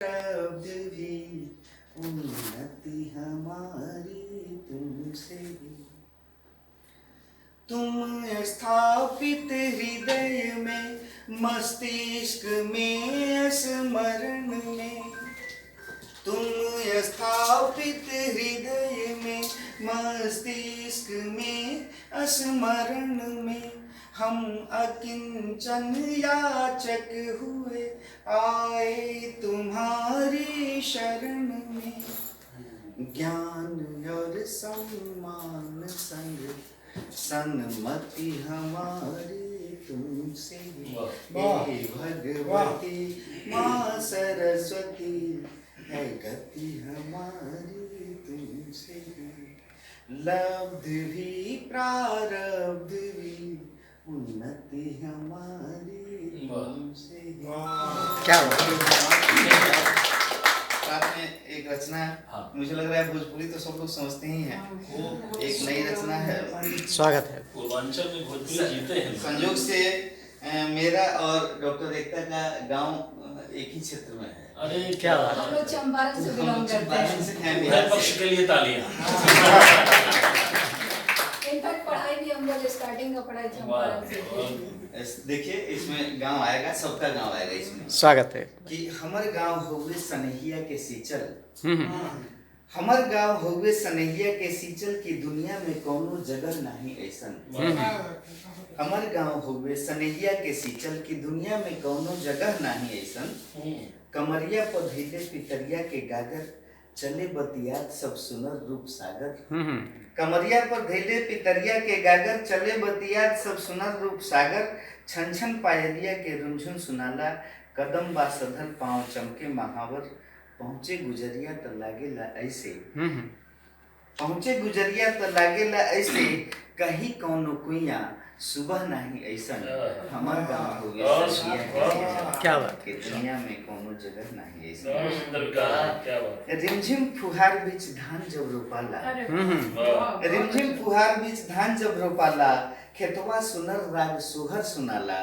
शब्द भी उन्नति हमारी तुमसे भी। तुम स्थापित हृदय में, मस्तिष्क में, स्मरण में। तुम स्थापित हृदय में, मस्तिष्क में, स्मरण में। हम अकिंचन याचक हुए, आए तुम्हारी शरण में। ज्ञान और सम्मान संग, सन्मति हमारी तुमसे। हे भगवती माँ सरस्वती, है गति हमारी तुमसे। लब्ध भी प्रारब्ध भी, उन्नति हमारी तुमसे। क्या साथ में एक रचना है। मुझे लग रहा है भोजपुरी तो सब लोग समझते ही हैं। एक नई रचना है। स्वागत है। पूर्वांचल में भोजपुरी जीते हैं। संयोग से मेरा और डॉक्टर एकता का गांव एक ही क्षेत्र में है। अरे क्या बात हम लोग चंपारण से बिलोंग करते हैं। पूरे पक्ष के लिए तालियां। इनफैक्ट पढ़ाई भी हम लोग स्टार्टिंग का पढ़ाई चंपारण से की। देखिए इसमें गांव आएगा, सबका गांव आएगा इसमें। स्वागत है। कि हमर गांव होवे सनहिया के सींचल, हमर गांव होवे सनहिया के सींचल की दुनिया में कोनो जगह नहीं ऐसन। हमर गांव होवे सनहिया के सींचल की दुनिया में कोनो जगह नहीं ऐसन। कमरिया पर धैले पितरिया के गागर, चले बतियात सब सुनर रूप सागर। कमरिया पर धैले पितरिया के गागर, चले बतियात सब सुनर रूप सागर। छन छन पायलिया के रुंझुन सुनाला, कदम बा सधल पाँव चमके महावर। पहुँचे गुजरिया त लागेला ऐसे, पहुँचे गुजरिया त लागेला ऐसे। कहीं कौनो कुइया सुबह नहीं ऐसन। हमार गांव हो गया क्या बात के दुनिया में कोनो जगह नहीं ऐसन। क्या बात। रिमझिम फुहार बीच धान जब रोपाला, अरे रिमझिम फुहार बीच धान जब रोपाला। खेतवा सुनर राग सुहर सुनाला,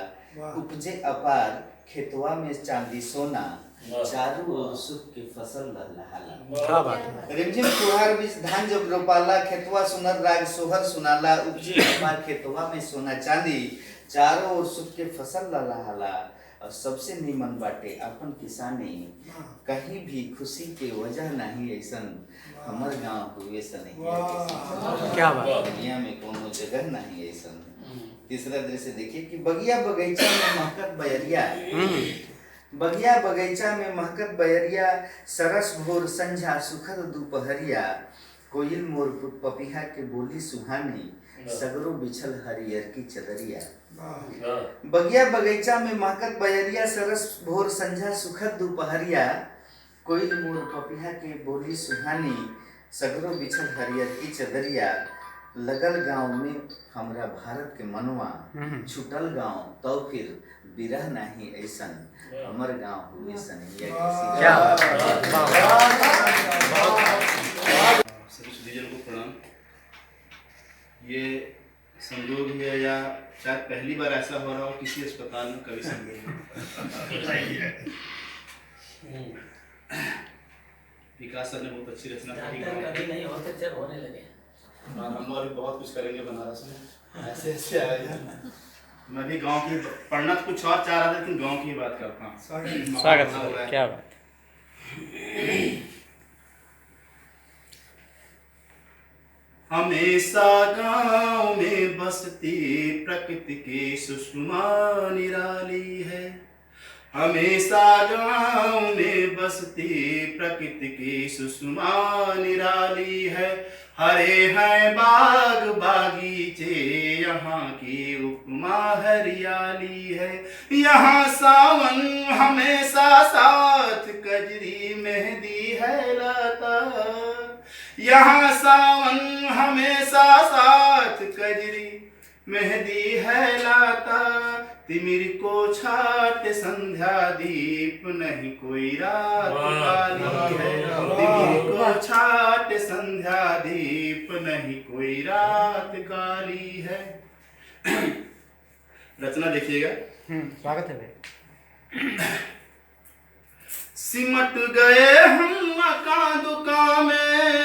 उपजे अपार खेतवा में चांदी सोना। चारों ओर सुख के फसल लहलहाला। क्या बात है। रिमझिम फुहार बीच धान जब रोपाला, खेतवा सुनर राग सोहर सुनाला। उपजे अपार खेतवा में सोना चांदी, चारों ओर सुख के फसल लहलहाला। और सबसे नीमन बाटे अपन किसानी, कहीं भी खुशी के वजह नहीं ऐसन। हमर गांव हुए सनहिया के सींचल, क्या बात। दुनिया में कोनो जगह नहीं ऐसन। तीसरा दृश्य देखिए कि बगिया बगीचा में महकत बयरिया, बगिया बगीचा में महकत बयरिया। सरस भोर संझा सुखद दोपहरिया, कोयल मोर पपीहा के बोली सुहानी। सगरो बिछल हरियर की चदरिया। बगिया बगीचा में महकत बयरिया, सरस भोर संझा सुखद दोपहरिया। कोयल मोर पपीहा के बोली सुहानी, सगरो बिछल हरियर की चदरिया। लगल गांव में हमरा भारत के मनवा, छुटल गांव तो फिर बिरह नहीं ऐसन। हमर गांव हुए सनहिया के सभी सुधीजन को प्रणाम। ये संजोग है या शायद पहली बार ऐसा हो रहा हो किसी अस्पताल में, कभी संजोग विकास सर ने बहुत अच्छी रचना करी। कभी नहीं होते थे, होने लगे। हम और भी बहुत कुछ करेंगे बनारस में, ऐसे ऐसे आएगा। मैं भी गांव की पढ़ना तो कुछ और चाह रहा था, लेकिन गांव की बात करता हूँ। स्वागत है। क्या बात। हमेशा गांव में बसती प्रकृति की सुषमा निराली है। हमेशा गांव में बसती प्रकृति की सुषमा निराली है। हरे हैं बाग बागीचे, यहाँ की उपमा हरियाली है। यहाँ सावन हमेशा साथ, कजरी मेहंदी है लाता। यहाँ सावन हमेशा साथ, कजरी मेहंदी है लाता। तिमिर को छाट संध्या दीप, नहीं कोई रात काली है। तिमिर को छाट संध्या दीप, नहीं कोई रात काली है। रचना देखिएगा। स्वागत है भाई। सिमट गए हम मकान दुकान में,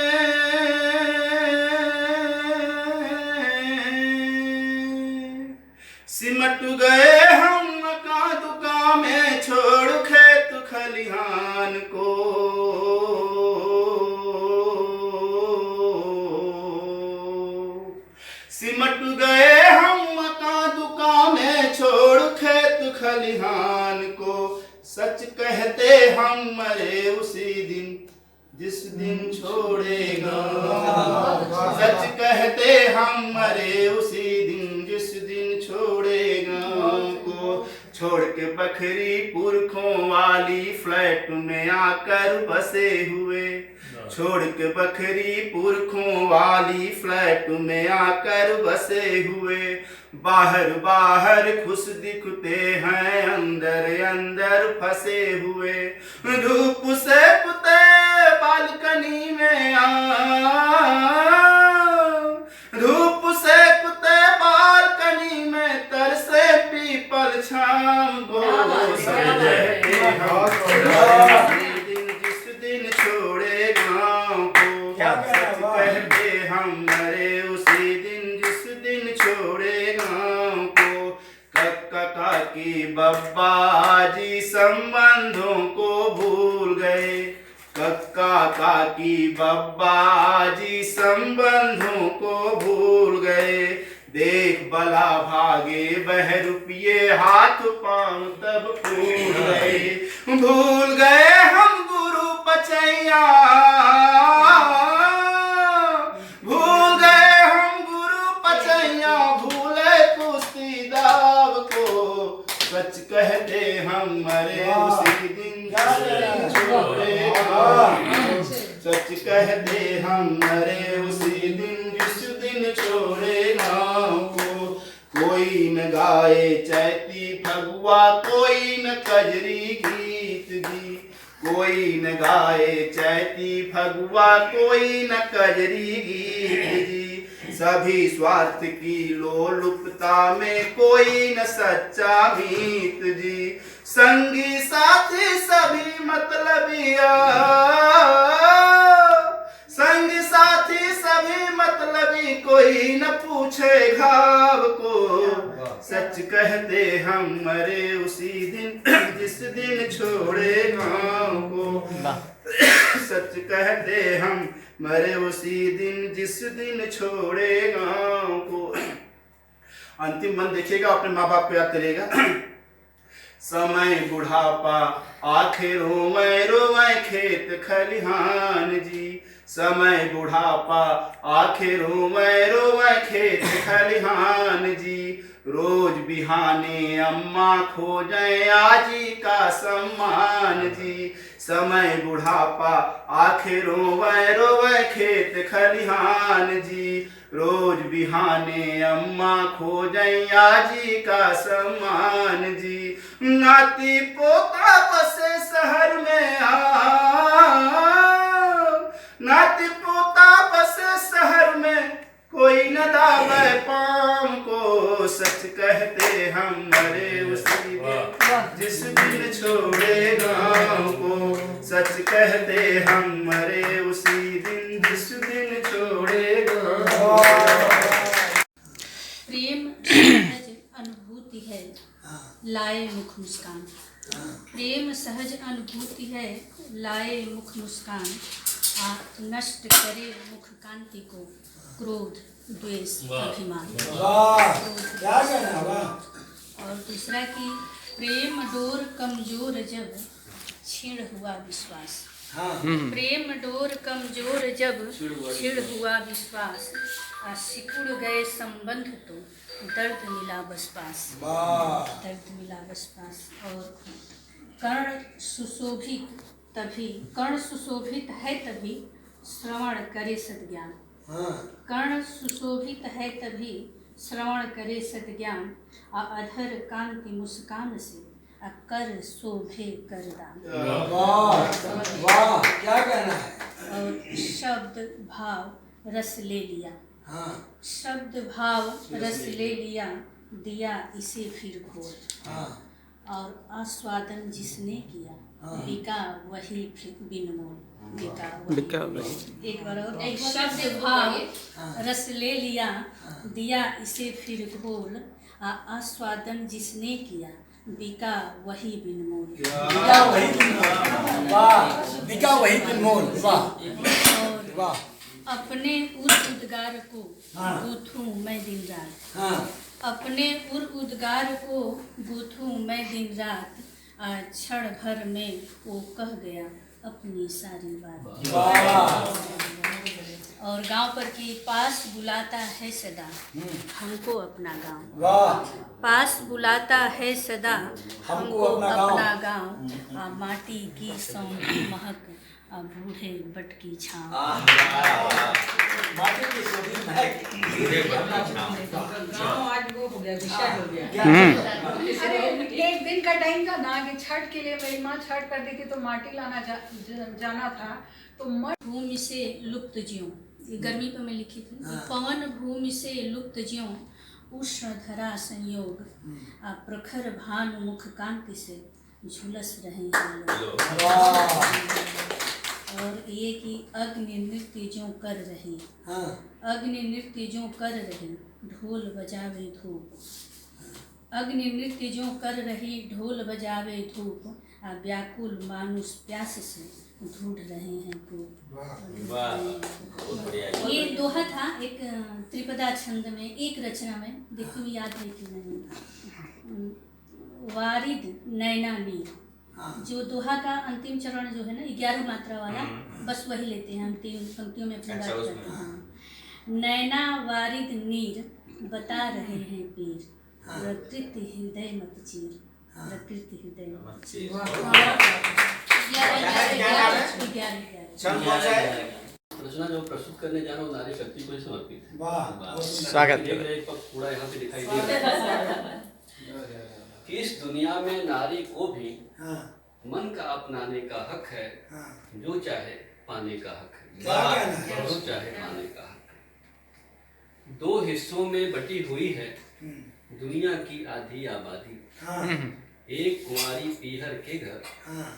सिमट गए हम मकान दुकान में, छोड़ खेत खलिहान को। सिमट गए हम मकान दुकान में, छोड़ खेत खलिहान को। सच कहते हम मरे उसी दिन जिस दिन छोड़ेगा, सच कहते हम मरे उसी दिन जिस दिन छोड़ेगा को। छोड़ के बखरी पुरखों वाली फ्लैट में आकर बसे हुए, छोड़ के बखरी पुरखों वाली फ्लैट में आकर बसे हुए। बाहर बाहर खुश दिखते हैं, अंदर अंदर फंसे हुए। धूप से पुते बालकनी में धूप से पुते बालकनी में, तरसे पीपल छाम को। जिस दिन छोड़े गाँव को, सच कहते हम मरे उसी दिन जिस दिन छोड़े गाँव को। कक्का की बब्बा जी संबंधों को भूल गए, कक्का काकी बब्बा जी संबंधों को भूल गए। देख बला भागे बह रुपये, हाथ पांव तब फूल गए। भूल गए हम गुरु पचैया, भूल गए हम गुरु पचैया, भूले कुश्ती दाव को। सच कहते हम मरे उसी दिन छोड़े, सच कहते हम मरे उसी दिन जिस दिन छोड़े गाँव को। कोई न गाए चैती फगुआ, कोई न कजरी गीत जी, कोई न गाए चैती फगुआ, कोई न कजरी गीत जी। सभी स्वार्थ की लोलुपता में, कोई न सच्चा मीत जी। संगी साथी सभी मतलबिया, संगी साथी सभी मतलबी, कोई न पूछे घाव को। सच कहते हम मरे उसी दिन जिस दिन छोड़े गाँव को। सच कहते हम मरे उसी दिन जिस दिन छोड़े गाँव को। अंतिम मन देखिएगा, अपने माँ बाप को याद करिएगा। समय बुढ़ापा आखिर रोवे रोवे खेत खलिहान जी, समय बुढ़ापा आखिर रोवे रोवे खेत खलिहान जी। रोज बिहाने अम्मा खोजें आजी का सम्मान जी, समय बुढ़ापा आखिर रोवे रोवे खेत खलिहान जी। रोज बिहाने अम्मा खोजें आजी का सम्मान जी। नाती पोता बसे शहर में नाती पोता बसे शहर में, कोई न दावे पाम को। सच कहते हम मरे उसी दिन जिस दिन छोड़े गाँव को। सच कहते हम मरे उसी दिन जिस दिन छोड़े गाँव। प्रेम सहज अनुभूति है, लाए मुख मुस्कान। प्रेम सहज अनुभूति है, लाए मुख मुस्कान। नष्ट करे मुख कांति को, क्रोध द्वेष अभिमान। और दूसरा कि प्रेम डोर कमजोर जब, छीण हुआ विश्वास। प्रेम डोर कमजोर जब, छीण हुआ विश्वास। सिकुड़ गए संबंध तो, दर्द मिला बस पास। दर्द मिला बस पास। और कर्ण सुशोभित तभी, कर्ण सुशोभित है तभी, श्रवण करे सद्ज्ञान। कर्ण सुशोभित है तभी, श्रवण करे सद्ज्ञान। अधर कांति मुस्कान से, कर शोभे कर दान। वाह, क्या कहना है। और शब्द भाव रस ले लिया, शब्द भाव रस ले लिया, दिया इसे फिर घोर। और आस्वादन जिसने किया, बिका वही बिन मोल। बिका वही। एक बार और। एक शब्द भाव रस ले लिया, दिया इसे फिर घोल, आस्वादन जिसने किया, बिका वही बिन मोल। बिका वही बिन मोल। वाह, बिका वही बिन मोल। वाह वाह। अपने उर उद्गार को गूंथूं मैं दिन रात, अपने उर उद्गार को गूंथूं मैं दिन रात, आज क्षण भर में वो कह गया अपनी सारी बात। और गांव पर की पास बुलाता है सदा हमको अपना गांव, पास बुलाता है सदा हमको अपना गांव, माटी की सौंध महक, बूढ़े बट की छाँव। अरे एक दिन का टाइम था ना कि छठ के लिए मेरी माँ छठ कर दी थी तो माटी लाना जाना था तो भूमि से लुप्त ज्यों, ये गर्मी पे मैं लिखी थी। पवन भूमि से लुप्त ज्यों, उष्ण धरा संयोग, प्रखर भानु मुख कांति से झुलस रहे हैं लोग। और ये कि अग्नि नृत्य जो कर रही, अग्नि नृत्य जो कर रही, ढोल बजावे धूप, अग्नि नृत्य जो कर रही, ढोल बजावे धूप, व्याकुल मानुष प्यास से ढूंढ रहे हैं धूप। ये दोहा था एक त्रिपदा छंद में, एक रचना में। देखो याद है कि नहीं। वारिद नैना नीर, जो दोहा का अंतिम चरण जो है ना 11 मात्रा वाला, बस वही लेते हैं, अंतिम पंक्तियों में अपनी बात करते हैं। नैना वारिद नीर, बता रहे हैं पीर, प्रकृति हृदय मत चीर, प्रकृति हृदय मत चीर। 11 रचना जो प्रस्तुत करने जा रहा हूँ नारी शक्ति को ही समर्पित है। वाह, स्वागत है। एक पग पूरा यहाँ पे दिखाई दे रहा है कि इस दुनिया में नारी को भी मन का अपनाने का हक है, जो चाहे पाने का हक है, जो चाहे पाने का हक है। 2 हिस्सों में बटी हुई है दुनिया की आधी आबादी, एक कुंवारी पीहर के घर,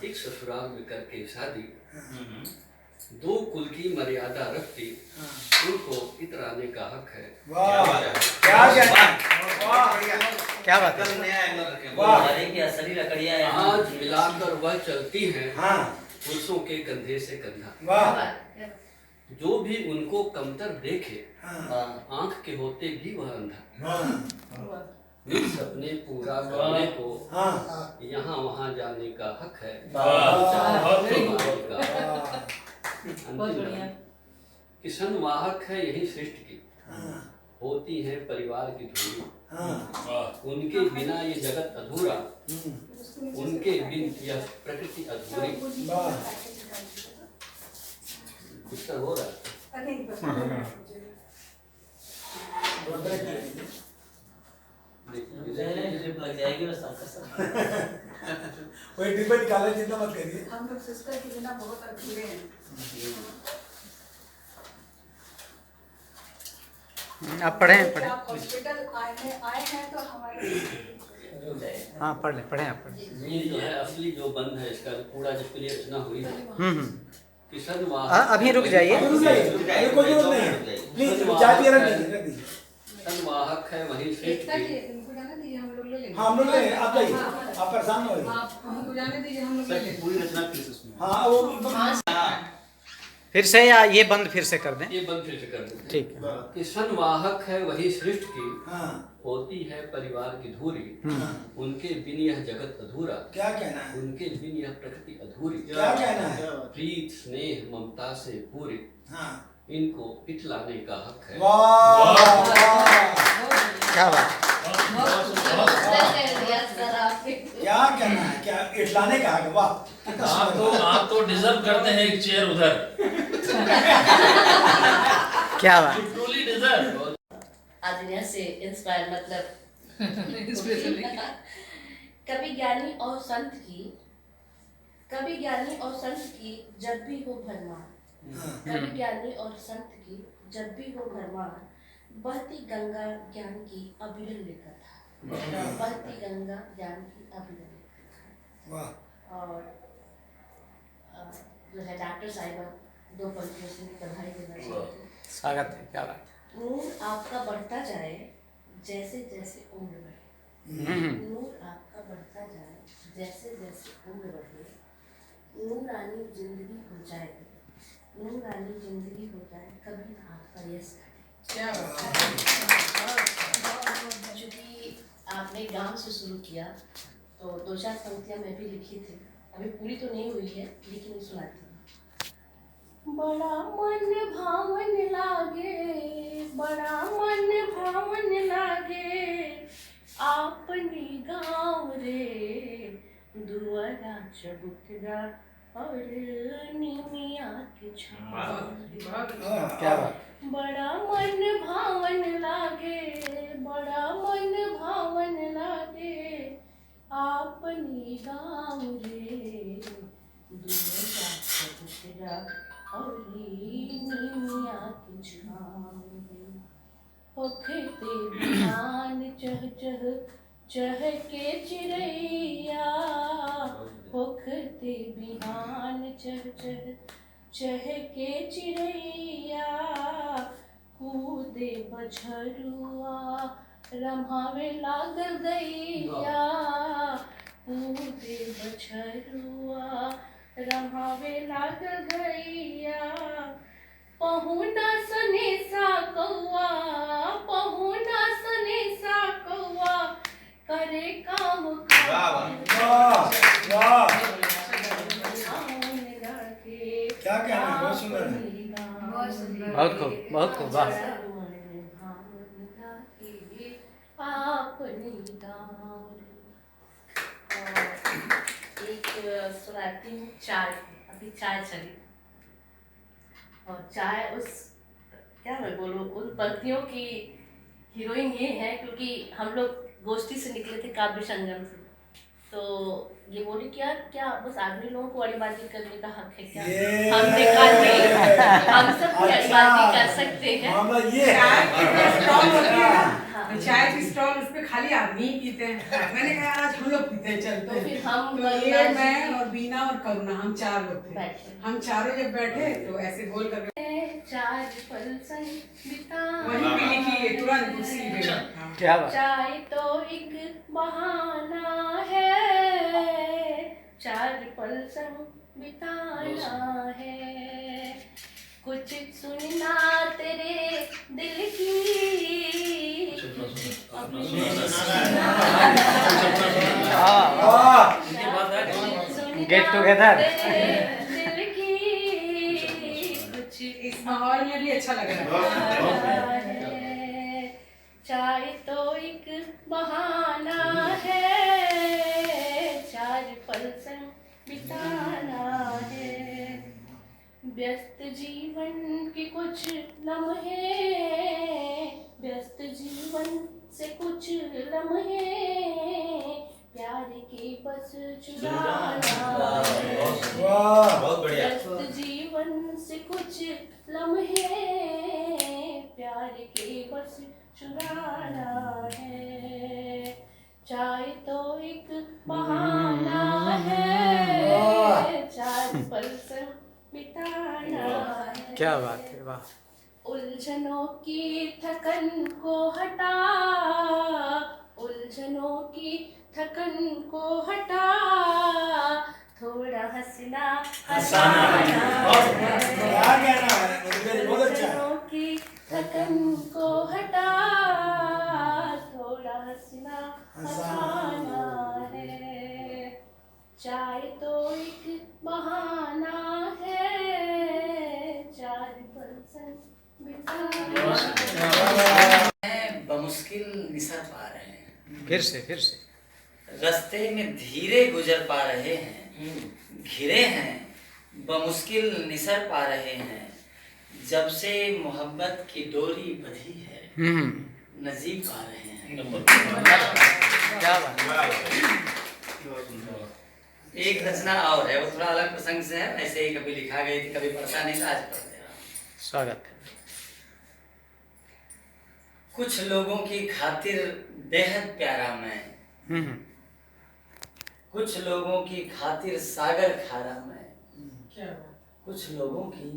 एक ससुराल में करके शादी, 2 कुल की मर्यादा रखती, उनको इतराने का हक है। क्या बात है। आज मिलाकर वह चलती है पुरुषों के कंधे से कंधा, जो भी उनको कमतर देखे, आंख के होते भी वह अंधा। इस सपने पूरा करने को यहाँ वहाँ जाने का हक है, कि संवाहक है यही सृष्टि की, होती है परिवार की धूरी, उनके बिना ये जगत अधूरा, उनके बिन यह प्रकृति अधूरी। कुछ हो रहा है। कोई डिब्बा निकाला, चिंता मत करिए। हम लोग सिस्टर के बिना बहुत अधूरे हैं। आप पढ़ें। आप हॉस्पिटल आए हैं तो हमारे हाँ पढ़ें आप पढ़ें। ये जो है असली जो बंद है इसका पूरा जिसके लिए रचना हुई है। किशन अभी रुक जाइए। कोई जरूरत नहीं, प्लीज चाय पिए रख दीजिए। संवाहक है वही श्रेष्ठ की। इनको जाने दीजिए, हम लोग ले लेंगे। हाँ हम लोग ले, आप जाइए, आप परेशान न होइए। आप हमको जाने दीजिए, हम लोग ले लेंगे। पूरी रचना फिर से उसमें। हाँ वो फिर से, या ये बंद फिर से कर दें। ये बंद फिर से कर दें। ठीक है। कि संवाहक है वही सृष्ट की, हाँ, होती है परिवार की धूरी, उनके बिन यह जगत अधूरा, क्या कहना है? उनके बिन यह प्रकृति अधूरी। क्या कहना है? प्रीत स्नेह ममता से पूरी, हाँ, इनको इतलाने का हक है। वाह, क्या बात। क्या कहना है? क्या इटलाने का है? वाह, आप तो डिजर्व करते हैं एक चेयर उधर। क्या बात। Truly deserve. आदिन्या से इंस्पायर कभी ज्ञानी और संत की जब भी हो भरमार, कभी ज्ञानी और संत की जब भी हो भरमार, बहती गंगा ज्ञान की अविरल कथा, बहती गंगा ज्ञान की अविरल कथा। और जो है डॉक्टर साहिबा 2 पंक्तियों से बधाई देना चाहती हूँ। स्वागत है। क्या बात। नूर आपका बढ़ता जाए जैसे जैसे उम्र बढ़े, नूर आपका बढ़ता जाए जैसे जैसे उम्र बढ़े, नूरानी जिंदगी हो जाए, नूरानी जिंदगी हो जाए, कभी ना आपका यश घटे। चूँकि आपने गांव से शुरू किया तो 2-4 पंक्तियाँ मैं भी लिखी थी, अभी पूरी तो नहीं हुई है लेकिन सुनाती हूँ। बड़ा मन भावन लागे, बड़ा मन भावन लागे, आपनी गाँव रे, दुआरा चबूतरा और निमिया के छाँव। क्या बात। बड़ा मन भावन लागे, बड़ा मन भावन लागे, आपनी गाँव रे, दुआरा चबूतरा और निमिया के छाँव। होखते बिहान चह चह चह के चिड़ैया, होखते बिहान चह चह चह के चिड़ैया, कूदे बछरुआ रमावे लागल गैया, कूदे बछरुआ रमावे लागल गैया, पहुना सने सा कौआ, पहुना सने सा कौआ, करे काम क्या कहना है, बहुत सुंदर है। बहुत खूब, बहुत खूब। वाह। एक सुनाती हूँ चाय, अभी चाय चली और चाय उस क्या मैं बोलूँ उन पंक्तियों की हीरोइन ये है क्योंकि हम लोग गोष्ठी से निकले थे काव्य संगम से, तो ये बोली क्या क्या बस आदमी लोगों को अड़ीबाजी करने का हक है क्या? हम निकालते हम सब अड़ीबाजी कर सकते हैं। चाय की स्टॉल उस पे खाली आदमी ही पीते हैं। मैंने कहा आज हम लोग पीते हैं चल, तो फिर हम तो ये मैं और बीना और करुणा हम 4 लोग थे। हम चारों जब बैठे तो ऐसे बोल कर चाय पल संग बिता, वही भी लिखी है तुरंत उसी में। क्या बात। चाय तो एक बहाना है, 4 पल संग बिताना है, कुछ सुनना तेरे दिल की, गेट टुगेदर। दिल की कुछ इस माहौल में भी अच्छा लग रहा है। चाय तो एक बहाना है, 4 पल संग बिताना है, व्यस्त जीवन के कुछ लम्हे, व्यस्त जीवन से कुछ लम्हे, प्यार के बस चुराना है, व्यस्त जीवन से कुछ लम्हे, प्यार के बस चुराना है, चाय तो एक बहाना है, 4 पल संग बिताना है। क्या बात है। वाह। उलझनों की थकन को हटा, उलझनों की थकन को हटा, थोड़ा हंसना हंसाना है, उलझनों की थकन को हटा, थोड़ा हंसना हंसाना है, चाय तो एक बहाना है, 4 पल संग बिताना। बमुश्किल निसर पा रहे हैं, फिर से रास्ते में धीरे गुजर पा रहे हैं, घिरे हैं बमुश्किल निसर पा रहे हैं, जब से मोहब्बत की डोरी बंधी है, नजीब पा रहे हैं। क्या बात। एक रचना और है, वो थोड़ा अलग प्रसंग से है, ऐसे ही कभी लिखा गई थी, कभी पढ़ता नहीं था, आज पढ़ रहा। स्वागत है। कुछ लोगों की खातिर बेहद प्यारा मैं, कुछ लोगों की खातिर सागर खारा मैं, कुछ लोगों की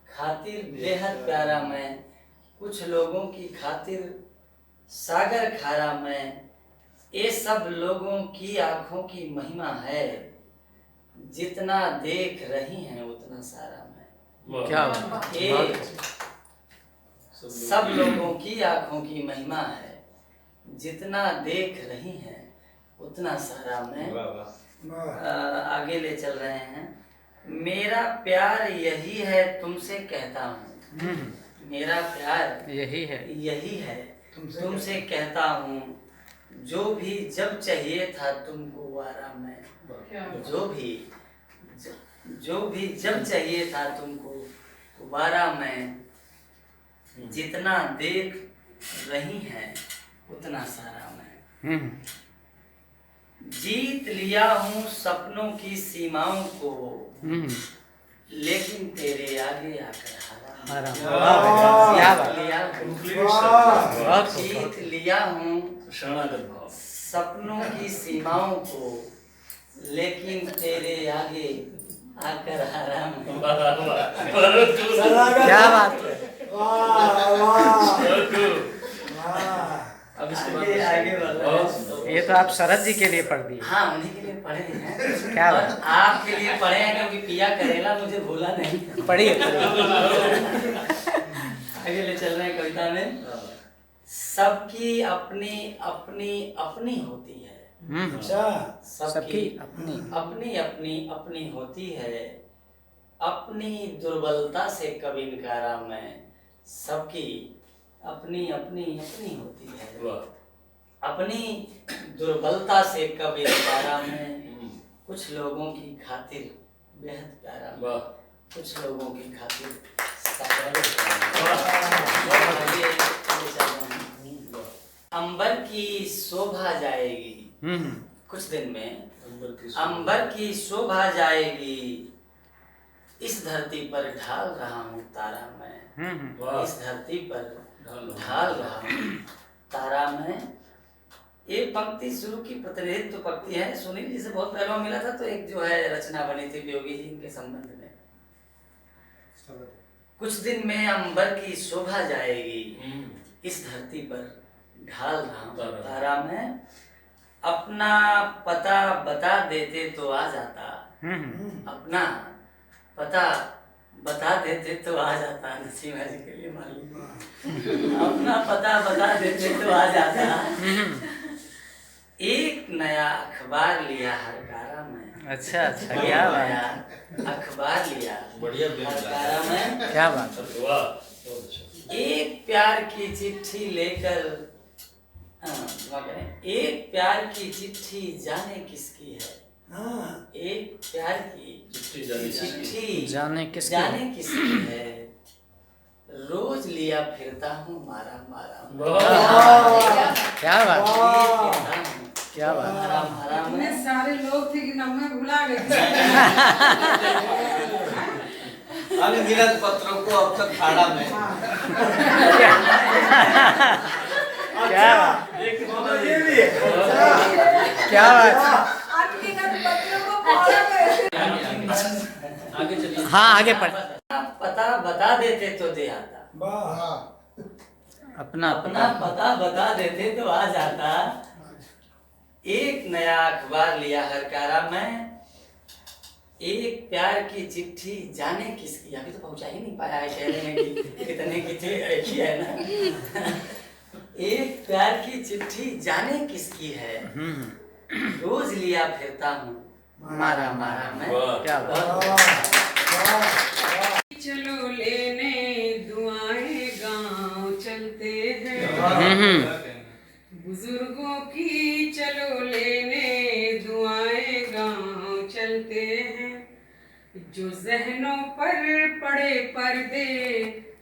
खातिर बेहद प्यारा मैं, कुछ लोगों की खातिर सागर खारा मैं, ये सब लोगों की आंखों की महिमा है, जितना देख रही हैं उतना सारा मैं। क्या बात, ये सब लोगों की आंखों की महिमा है, जितना देख रही हैं उतना सारा मैं। आगे ले चल रहे हैं। मेरा प्यार यही है तुमसे कहता हूँ, मेरा प्यार यही है तुमसे कहता हूँ, जो भी जब चाहिए था तुमको आराम में, जो भी जब चाहिए था तुमको वारा में, जितना देख रही हैं उतना सारा मैं। जीत लिया हूँ सपनों की सीमाओं को, लेकिन तेरे आगे आकर हारा। जीत लिया हूँ सपनों की सीमाओं को, लेकिन तेरे आगे आकर हारा मैं। क्या बात है। अब आगे बढ़ो। ये तो आप शरद जी के लिए पढ़ दिए। हाँ, उन्हीं के लिए पढ़े हैं। क्या और बात। आपके लिए पढ़े हैं क्योंकि पिया करेला मुझे भूला नहीं। पढ़िए। आगे ले चल रहे हैं कविता में। सबकी अपनी अपनी अपनी होती है। सबकी अपनी अपनी अपनी अपनी होती है, अपनी दुर्बलता से कभी इनकारा मैं। सबकी अपनी अपनी अपनी होती है, अपनी दुर्बलता से कभी इनकारा मैं। कुछ लोगों की खातिर बेहद प्यारा, कुछ लोगों की खातिर अंबर की शोभा जाएगी कुछ दिन में, अंबर की शोभा जाएगी, इस धरती पर ढाल रहा हूँ तारा मैं। इस धरती पर ढाल रहा हूँ तारा मैं। एक पंक्ति शुरू की प्रतिनिधित्व पंक्ति है, सुनील जी से बहुत पहले मिला था, तो एक जो है रचना बनी थी योगी जी इनके संबंध में। कुछ दिन में अंबर की शोभा जाएगी, इस धरती पर ढाल रहा हूँ तारा मैं। अपना पता बता देते तो आ जाता, अपना पता बता देते तो आ जाता। नसीमा जी के लिए मालूम। अपना पता बता देते तो आ जाता। एक नया अखबार लिया हरकारा में। अच्छा, क्या नया अखबार लिया बढ़िया हरकारा में। क्या बात। एक प्यार की चिट्ठी लेकर, एक प्यार की चिट्ठी जाने किसकी है। एक प्यार की चिट्ठी जाने किसकी है, रोज लिया फिरता हूँ मारा मारा। क्या बात, क्या बात। मारा मारा इतने सारे लोग थे कि नम्बर भुला गए। अनगिनत पत्रों को अब तक खाड़ा में। क्या बात, क्या बात। आगे चलिए। हाँ, आगे पढ़। पता बता देते तो दे आता, अपना अपना पता बता देते तो आ जाता। एक नया अखबार लिया हरकारा मैं, एक प्यार की चिट्ठी जाने किसकी। अभी तो पहुंचा ही नहीं पाया है शहर में कि कितने की थी, एक ही है ना। एक प्यार की चिट्ठी जाने किसकी है, रोज लिया फिरता हूँ मारा मारा मैं। क्या बात। चलो लेने दुआएं गांव चलते हैं, बुजुर्गों की चलो लेने दुआएं गांव चलते हैं। जो जहनों पर पड़े पर्दे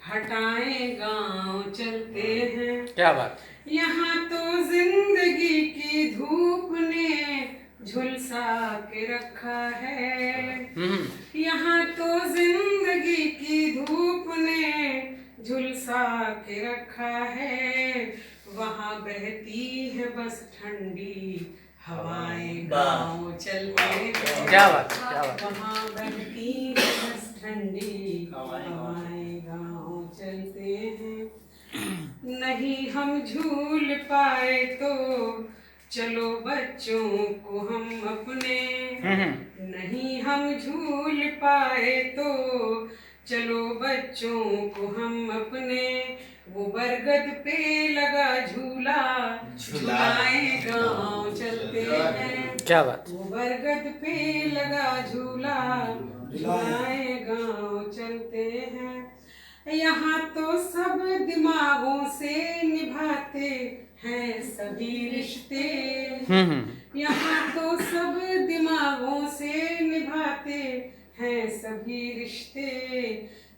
हटाएं गांव चलते हैं। क्या बात। यहाँ तो जिंदगी की धूप ने झुलसा के रखा है, यहाँ तो जिंदगी की धूप ने झुलसा के रखा है। वहाँ बहती है बस ठंडी हवाएं गाँव चलते हैं। क्या बात, क्या बात। वहाँ बहती है बस ठंडी हवाएं गाँव चलते हैं। नहीं हम झूल पाए तो चलो बच्चों को हम अपने, नहीं हम झूल पाए तो चलो बच्चों को हम अपने, वो बरगद पे लगा झूला झुलाए गाँव चलते हैं। क्या बात। वो बरगद पे लगा झूला झुलाए गाँव चलते हैं। यहाँ तो सब दिमागों से निभाते हैं सभी रिश्ते, यहाँ तो सब दिमागों से निभाते हैं सभी रिश्ते।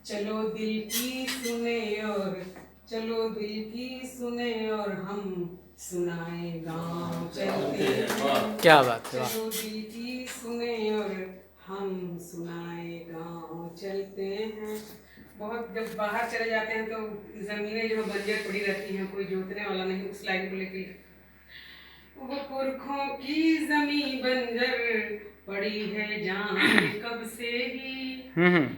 चलो दिल की सुने और चलो दिल की सुने और हम सुनाए गाँव चलते हैं। क्या बात है। चलो दिल की सुने और हम सुनाए गाँव चलते हैं। बहुत जब बाहर चले जाते हैं तो जमीनें जो बंजर पड़ी रहती हैं, कोई जोतने वाला नहीं, उस लाइन को लेके वो पुरखों की जमीन बंजर पड़ी है जाने कब से ही,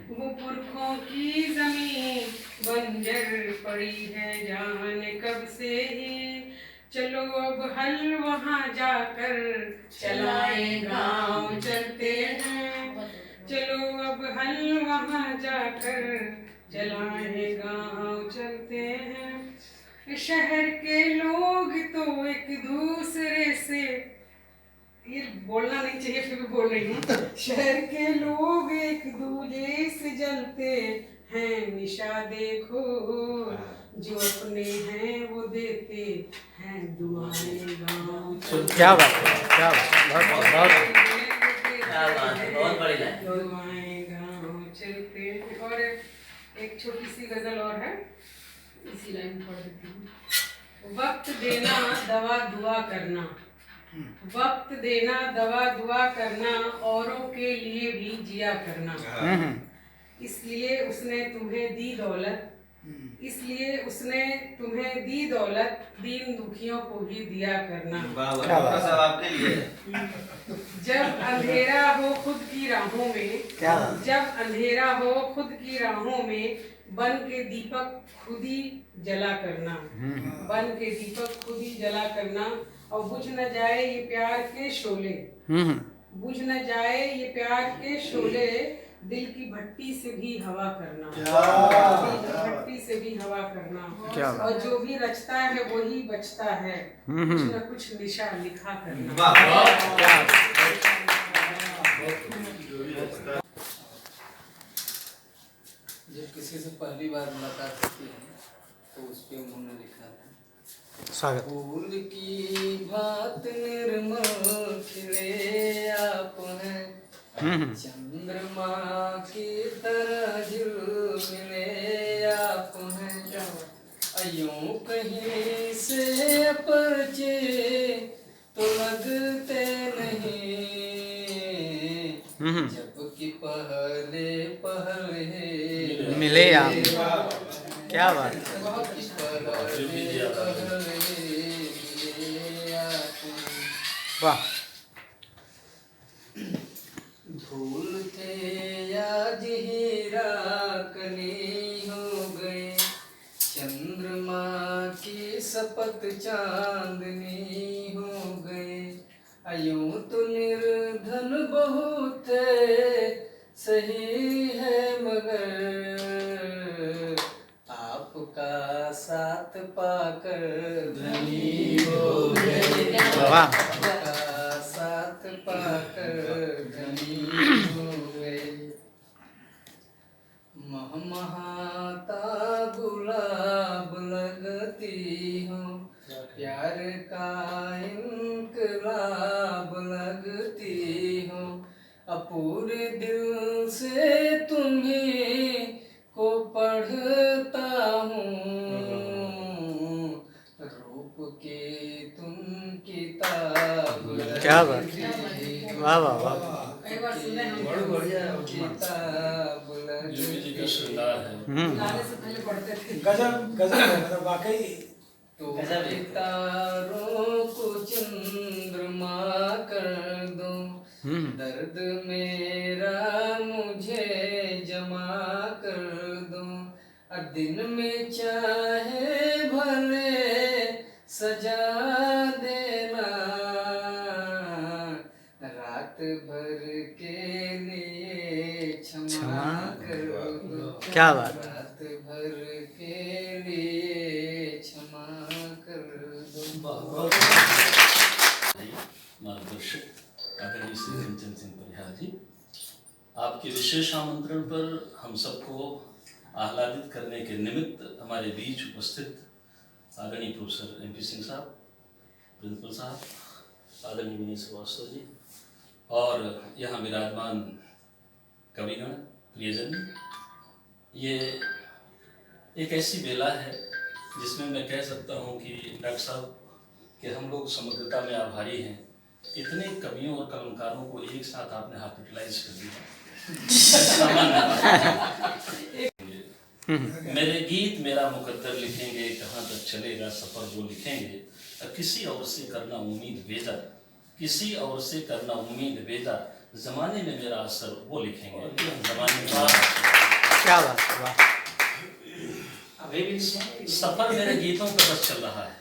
वो पुरखों की जमीन बंजर पड़ी है जाने कब से ही। चलो अब हल वहाँ जाकर चलाए गाँव चलते हैं। चलो अब हल वहाँ जाकर चलाए गाँव चलते हैं। शहर के लोग तो एक दूसरे से, ये बोलना नहीं चाहिए फिर भी बोल रही हूँ। शहर के लोग एक दूजे से जलते हैं निशा देखो, जो अपने हैं वो देते हैं दुआएं गाँव। क्या बात है, क्या बात, बहुत बड़ी लाइन। दुआएं गाँव चलते हैं। और एक छोटी सी गजल और है, इसी लाइन में पढ़ देती हूँ। वक्त देना दवा दुआ करना, वक्त देना दवा दुआ करना, औरों के लिए भी जिया करना। इसलिए उसने तुम्हें दी दौलत, इसलिए उसने तुम्हें दी दौलत, दीन दुखियों को भी दिया करना। सब आपके लिए। जब अंधेरा हो खुद की राहों में, जब अंधेरा हो खुद की राहों में, बन के दीपक खुद ही जला करना, बन के दीपक खुद ही जला करना। और बुझ न जाए ये प्यार के शोले, बुझ न जाए ये प्यार के शोले, दिल की भट्टी से भी हवा करना, दिल की भट्टी से भी हवा करना। और जो भी रचता है वही बचता है, कुछ न कुछ निशा लिखा करना। जब किसी से पहली बार मुलाकात होती है तो उस पे उन्होंने लिखा है, स्वागत। फूल की भांत निर्मल खिले आप हैं, चंद्रमा की तरह झिलमिले आप हैं। यूं कहीं से परिचय तो लगते नहीं, जबकि पहले पहले मिले आप। क्या बात। वाह। धूल थे आज हीरा कली हो गए, चंद्रमा की शपथ चांदनी हो गए। यूं तो निर्धन बहुत सही है मगर, आपका साथ पाकर धनी हो गए। आपका साथ पाकर धनी हो गए। महमहाता गुलाब लगती हो, प्यार का इनकलाब लगती हो। पूरे दिल से तुम्हीं को पढ़ता हूँ, रूप के तुम किताब। क्या बात। वाह वाह वाह। किताब गजब गजब है, मतलब वाकई। तो तारों को चंद्रमा कर दो, दर्द मेरा मुझे जमा कर दो, दिन में चाहे भले सजा देना, रात भर के लिए क्षमा कर दो। क्या बात। रात भर के लिए क्षमा कर दो। मार्गदर्शक आदरणीय श्री कंचन सिंह परिहार जी, आपके विशेष आमंत्रण पर हम सबको आह्लादित करने के निमित्त हमारे बीच उपस्थित आदरणीय प्रोफेसर MP सिंह साहब, प्रिंसिपल साहब, आदरणीय विनय श्रीवास्तव जी और यहाँ विराजमान कविगण, प्रियजन, ये एक ऐसी बेला है जिसमें मैं कह सकता हूँ कि डॉक्टर साहब कि हम लोग समग्रता में आभारी हैं। इतने कवियों और कलमकारों को एक साथ आपने हॉस्पिटलाइज कर दिया। मेरे गीत मेरा मुकद्दर लिखेंगे, कहाँ तक चलेगा सफर वो लिखेंगे, किसी और से करना उम्मीद बेजा, किसी और से करना उम्मीद बेजा, जमाने में मेरा असर वो लिखेंगे। जमाने में क्या बात है, वाह। अभी भी सफर मेरे गीतों का बस चल रहा है,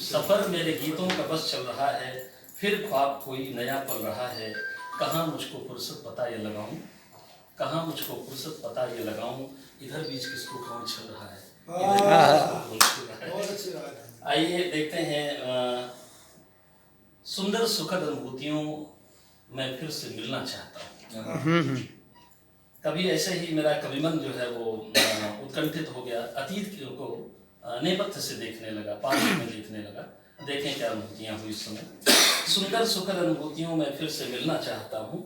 सफर मेरे गीतों का बस चल रहा है, फिर ख्वाब कोई नया पल रहा है, कहाँ मुझको फुर्सत पता ये लगाऊं, कहाँ मुझको फुर्सत पता ये लगाऊं, इधर बीच किसको कौन चल रहा है, आइए देखते हैं। सुंदर सुखद अनुभूतियों में फिर से मिलना चाहता हूँ। कभी ऐसे ही मेरा कविमन जो है वो उत्कंठित हो गया, अतीत को नेपथ्य से देखने लगा, पास में देखने लगा। देखें क्या अनुभूतियाँ हुई इस समय। सुंदर सुखद अनुभूतियों में फिर से मिलना चाहता हूँ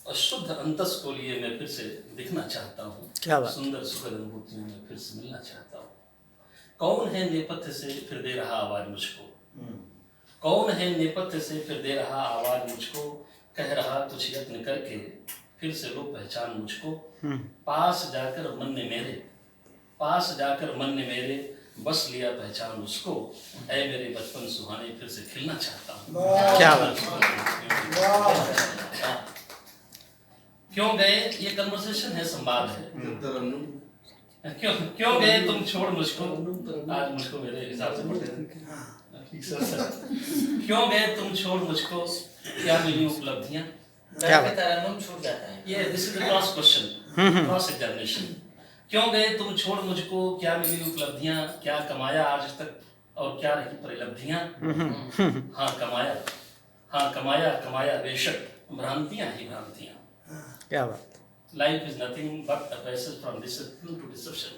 और शुद्ध अंतस को लिए मैं फिर से दिखना चाहता हूँ। क्या बात। सुंदर सुखद अनुभूतियों में फिर से मिलना चाहता हूँ। कौन है नेपथ्य से फिर दे रहा आवाज मुझको, कौन है नेपथ्य से फिर दे रहा आवाज मुझको, कह रहा कुछ यत्न करके फिर से लो पहचान मुझको। पास जाकर मन ने मेरे, पास जाकर मन ने मेरे बस लिया पहचान उसको, ऐ मेरे बचपन सुहाने फिर से खिलना चाहता हूँ। क्या बात। क्यों गए, ये कन्वर्सेशन है, संवाद है। क्यों गए तुम छोड़ मुझको, आज मुझको मेरे हिसाब से पढ़ते, क्यों गए तुम छोड़ मुझको, क्या मिली उपलब्धियां। तरन्नुम छूट जाता है। ये this is the cross question, cross examination. क्यों गए तुम छोड़ मुझको, क्या मिली उपलब्धियां, क्या कमाया आज तक और क्या रही परिलब्धियां। हाँ कमाया, हाँ कमाया, कमाया बेशक, भ्रांतियां ही भ्रांतियां। क्या बात। Life is nothing but a passage from deception to deception.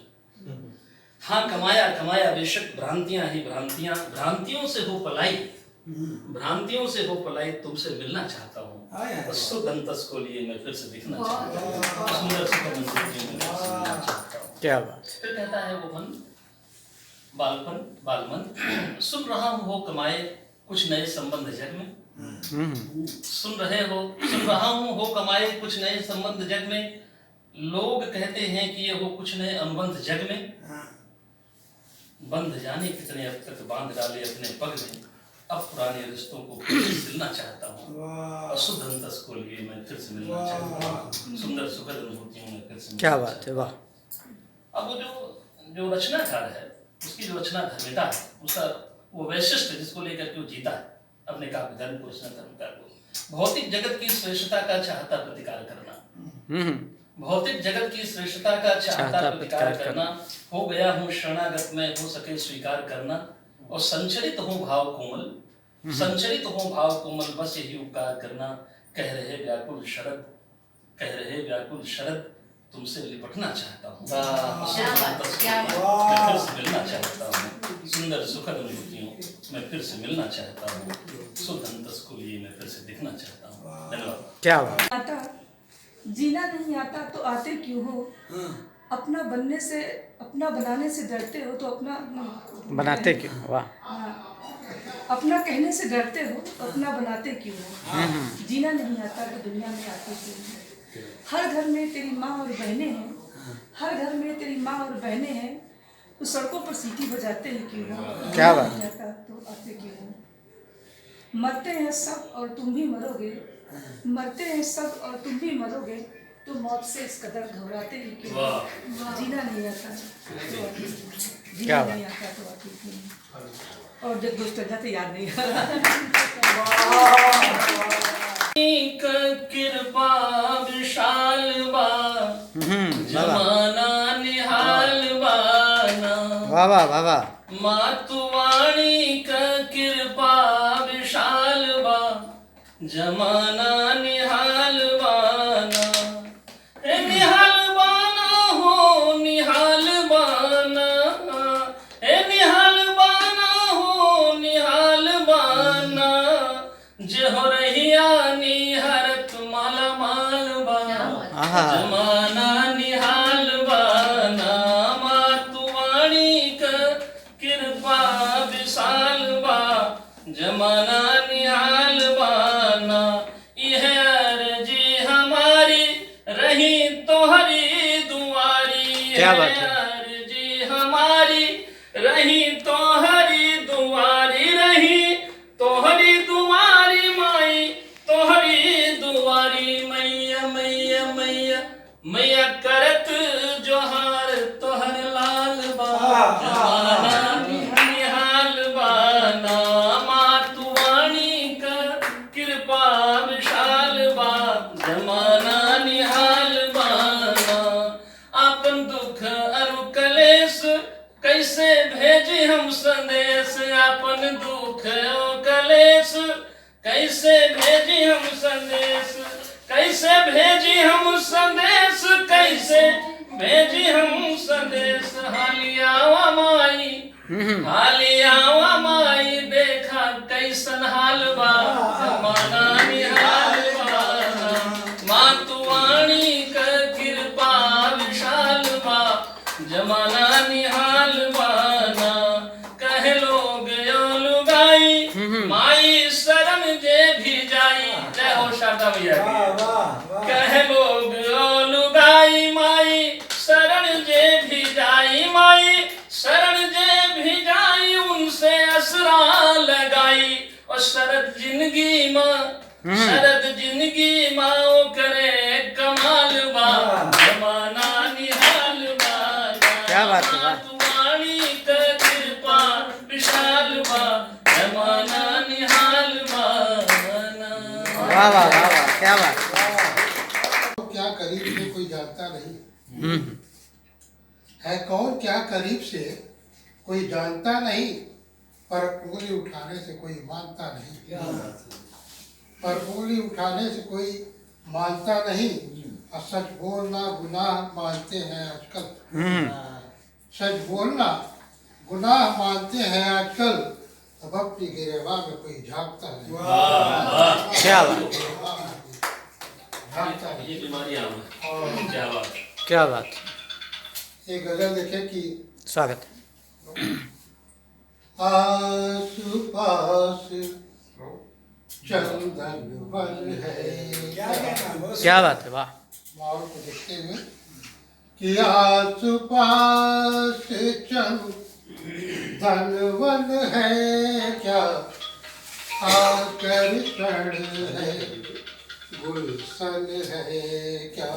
हाँ कमाया, कमाया बेशक, भ्रांतियां ही भ्रांतियां, भ्रांतियों से हो पलाई, भ्रांतियों से हो पलाई, तुमसे मिलना चाहता हूँ। शुद्ध अंतस को लिए मैं फिर से दिखना चाहता हूँ। सुंदर सुखद अनुभूतियों में फिर से मिलना चाहता हूँ। क्या बात। फिर कहता है वो मन, बालपन बालमन, सुन रहा हूँ हो कमाए कुछ नए संबंध जग में। सुन रहा हूँ हो कमाए कुछ नए संबंध जग में, लोग कहते हैं कि ये हो कुछ नए अनुबंध जग में। बंध जाने कितने अब तक बांध डाले अपने पग में, अब पुराने रिश्तों को फिर से सिलना चाहता हूँ। शुद्ध अंतस को लिए मैं फिर से मिलना चाहता हूँ। सुंदर सुखद अनुभूतियों में फिर से। क्या बात है, वाह। अब वो जो रचनाकार है, उसकी जो रचना धर्मिता है, उसका वो वैशिष्ट जिसको लेकर के वो जीता है अपने काव्य धर्म को, रचना धर्मिता को। भौतिक जगत की श्रेष्ठता का चाहता प्रतिकार करना, भौतिक जगत की श्रेष्ठता का चाहता प्रतिकार करना, हो गया हूँ शरणागत में, हो सके स्वीकार करना, और संचरित हूँ भाव कोमल, संचरित हूँ भाव कोमल, बस यही उपकार करना। कह रहे व्याकुल शरद, कह रहे व्याकुल शरद, तुमसे लिपटना चाहता हूँ। मैं फिर से मिलना चाहता हूँ। सुंदर सुखद अनुभूतियों मैं फिर से मिलना चाहता हूँ। शुद्ध अंतस को लिए मैं फिर से दिखना चाहता हूँ। धन्यवाद। क्या बात। आता जीना नहीं आता तो आते क्यों हो, अपना बनने से, अपना बनाने से डरते हो तो अपना बनाते क्यों, वाह। अपना कहने से डरते हो तो अपना बनाते क्यों हो। जीना नहीं आता तो दुनिया में आते क्यों हो। हर घर में तेरी माँ और बहनें हैं, हर घर में तेरी माँ और बहनें हैं, तो सड़कों पर सीटी बजाते हैं क्यों हो। क्या बात। नहीं आता तो आते क्यों हो। मरते हैं सब और तुम भी मरोगे, मरते हैं सब और तुम भी मरोगे, तो मौत से इस कदर घबराते ही क्यों? जीना नहीं आता तो आप जीना नहीं आता तो आप क्यों? और जब दोस्त जाते याद नहीं कृपा विशाल बा जमाना निहाल बाना वाह वाह वाह वाह मातुवाणी का कृपा विशाल बा जमाना निहाल बाना ए निहाल बाना हो निहाल बाना ए निहाल बाना हो निहाल बाना जे हो रहिया निहरत माला माल बा जमाना निहाल बाना मातुवाणी का कृपा विशाल बा जमाना निहाल बाना यह अर्जी हमारी रही तोहरी दुआरी क्या बात है? अर्जी हमारी रही तोहरी दुआरी रही तोहरी दुआरी माई तोहरी दुआरी मैया मैया मैया मैया करत जोहार तोहर लाल बा जमाना निहाल बाना मातुवाणी का कृपा विशाल बा जमाना निहाल बाना अपन दुख अरु कलेश कैसे भेजी हम संदेश अपन दुख कलेश कैसे भेजी हम संदेश कैसे भेजी हम संदेश कैसे भेजी हम संदेश हालियावा माई देखा कैसन हाल बा जमाना निहाल बाना मातुवाणी का कृपा विशाल बा जमाना निहाल बाना कह लोग यो लुगाई माई शरण जे भी जाई जय हो शारदा मैया की कह लोग यो लुगाई माई शरण जे भी जाई माई शरण जे भी जाई उनसे असरा लगाई और शरद जिंदगी माँ शरद जिंदगी माँ करे कमाल बा जमाना निहाल बाना क्या बात है? मातुवाणी का कृपा विशाल बा जमाना निहाल बाना वाह वाह वाह वाह क्या बात क्या करीब से कोई जानता नहीं है कौन क्या करीब से कोई जानता नहीं पर उंगली उठाने से कोई मानता नहीं पर उंगली उठाने से कोई मानता नहीं और सच बोलना गुनाह मानते हैं आजकल सच बोलना गुनाह मानते हैं आजकल अब अपनी गिरेवा में कोई झांकता नहीं क्या बात झांकता नहीं ये बीमारियां हैं क्या बात क्या बात एक गजल देखे कि स्वागत आस पास चंदन वन है क्या बात है? वाह माहौल को देखते हुए कि आस पास चंदन वन है क्या आकर चढ़ है गुलशन है क्या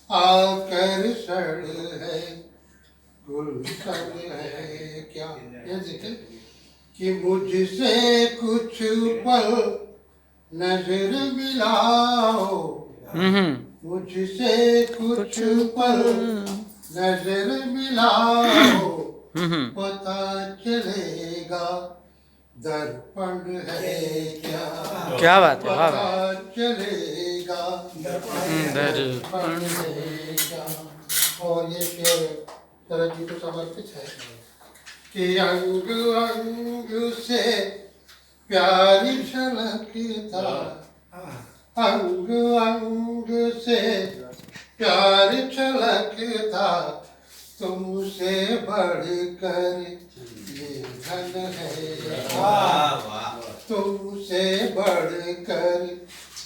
आकर सड़ है गुलशन है क्या ये देखे कि मुझसे कुछ पल नजर मिलाओ मुझसे कुछ पल नजर मिलाओ पता चलेगा दर्पण है क्या बात है? वाह पता वाह चलेगा दर्पण है क्या और ये शेर शरद जी को समर्पित है कि अंग अंग से प्यारी झलकता अंग अंग से प्यार छलकता तुमसे बढ़कर ये धन है तुमसे बढ़कर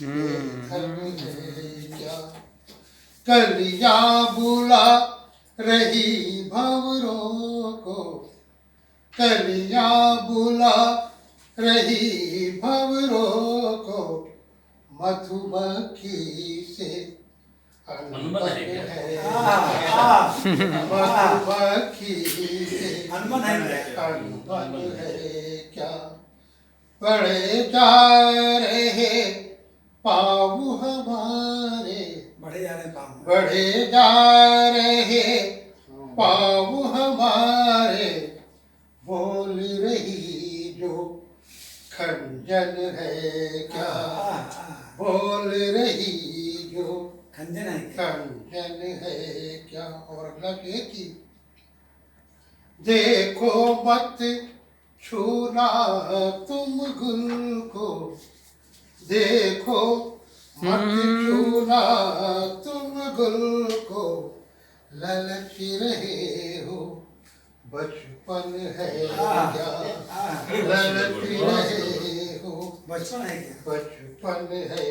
ये धन है क्या कलिया बुला रही भंवरों को कलिया बुला रही भंवरों को मधुमक्खी से अनबन है क्या? मधुमक्खी अनबन है क्या? बड़े जा रहे पाँव हमारे, बढ़े जा रहे पाँव हमारे, बोल रही जो खंजन है क्या? बोल रही जो खंजन है क्या? और अगला की देखो मत छूना तुम गुल को, देखो मत छूना तुम गुल को, ललच रहे हो बचपन है क्या? ललच रहे हो बचपन है क्या? बचपन है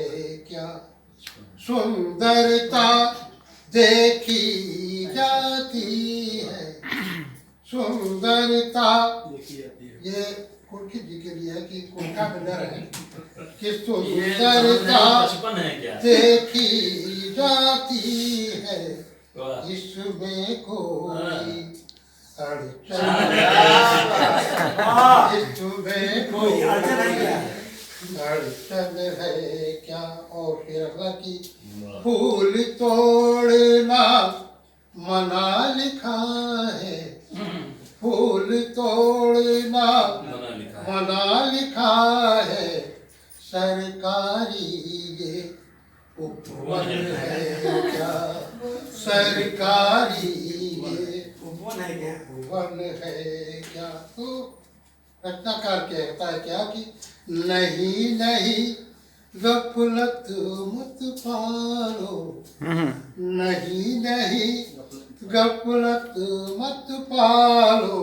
क्या? सुंदरता देखी जाती है, सुंदरता ये कुर्की जी के लिए कि कुर्का बंदर है कि सुंदरता देखी जाती है, इसमें कोई अड़चन है क्या? और फिर अगला की फूल तोड़ना मना लिखा है, फूल तोड़ना मना लिखा है, सरकारी ये उपवन है क्या? सरकारी ये उपवन है क्या? उपवन है क्या? तो रचनाकार कहता है क्या कि नहीं नहीं गफलत मत पालो, नहीं नहीं गफलत मत पालो,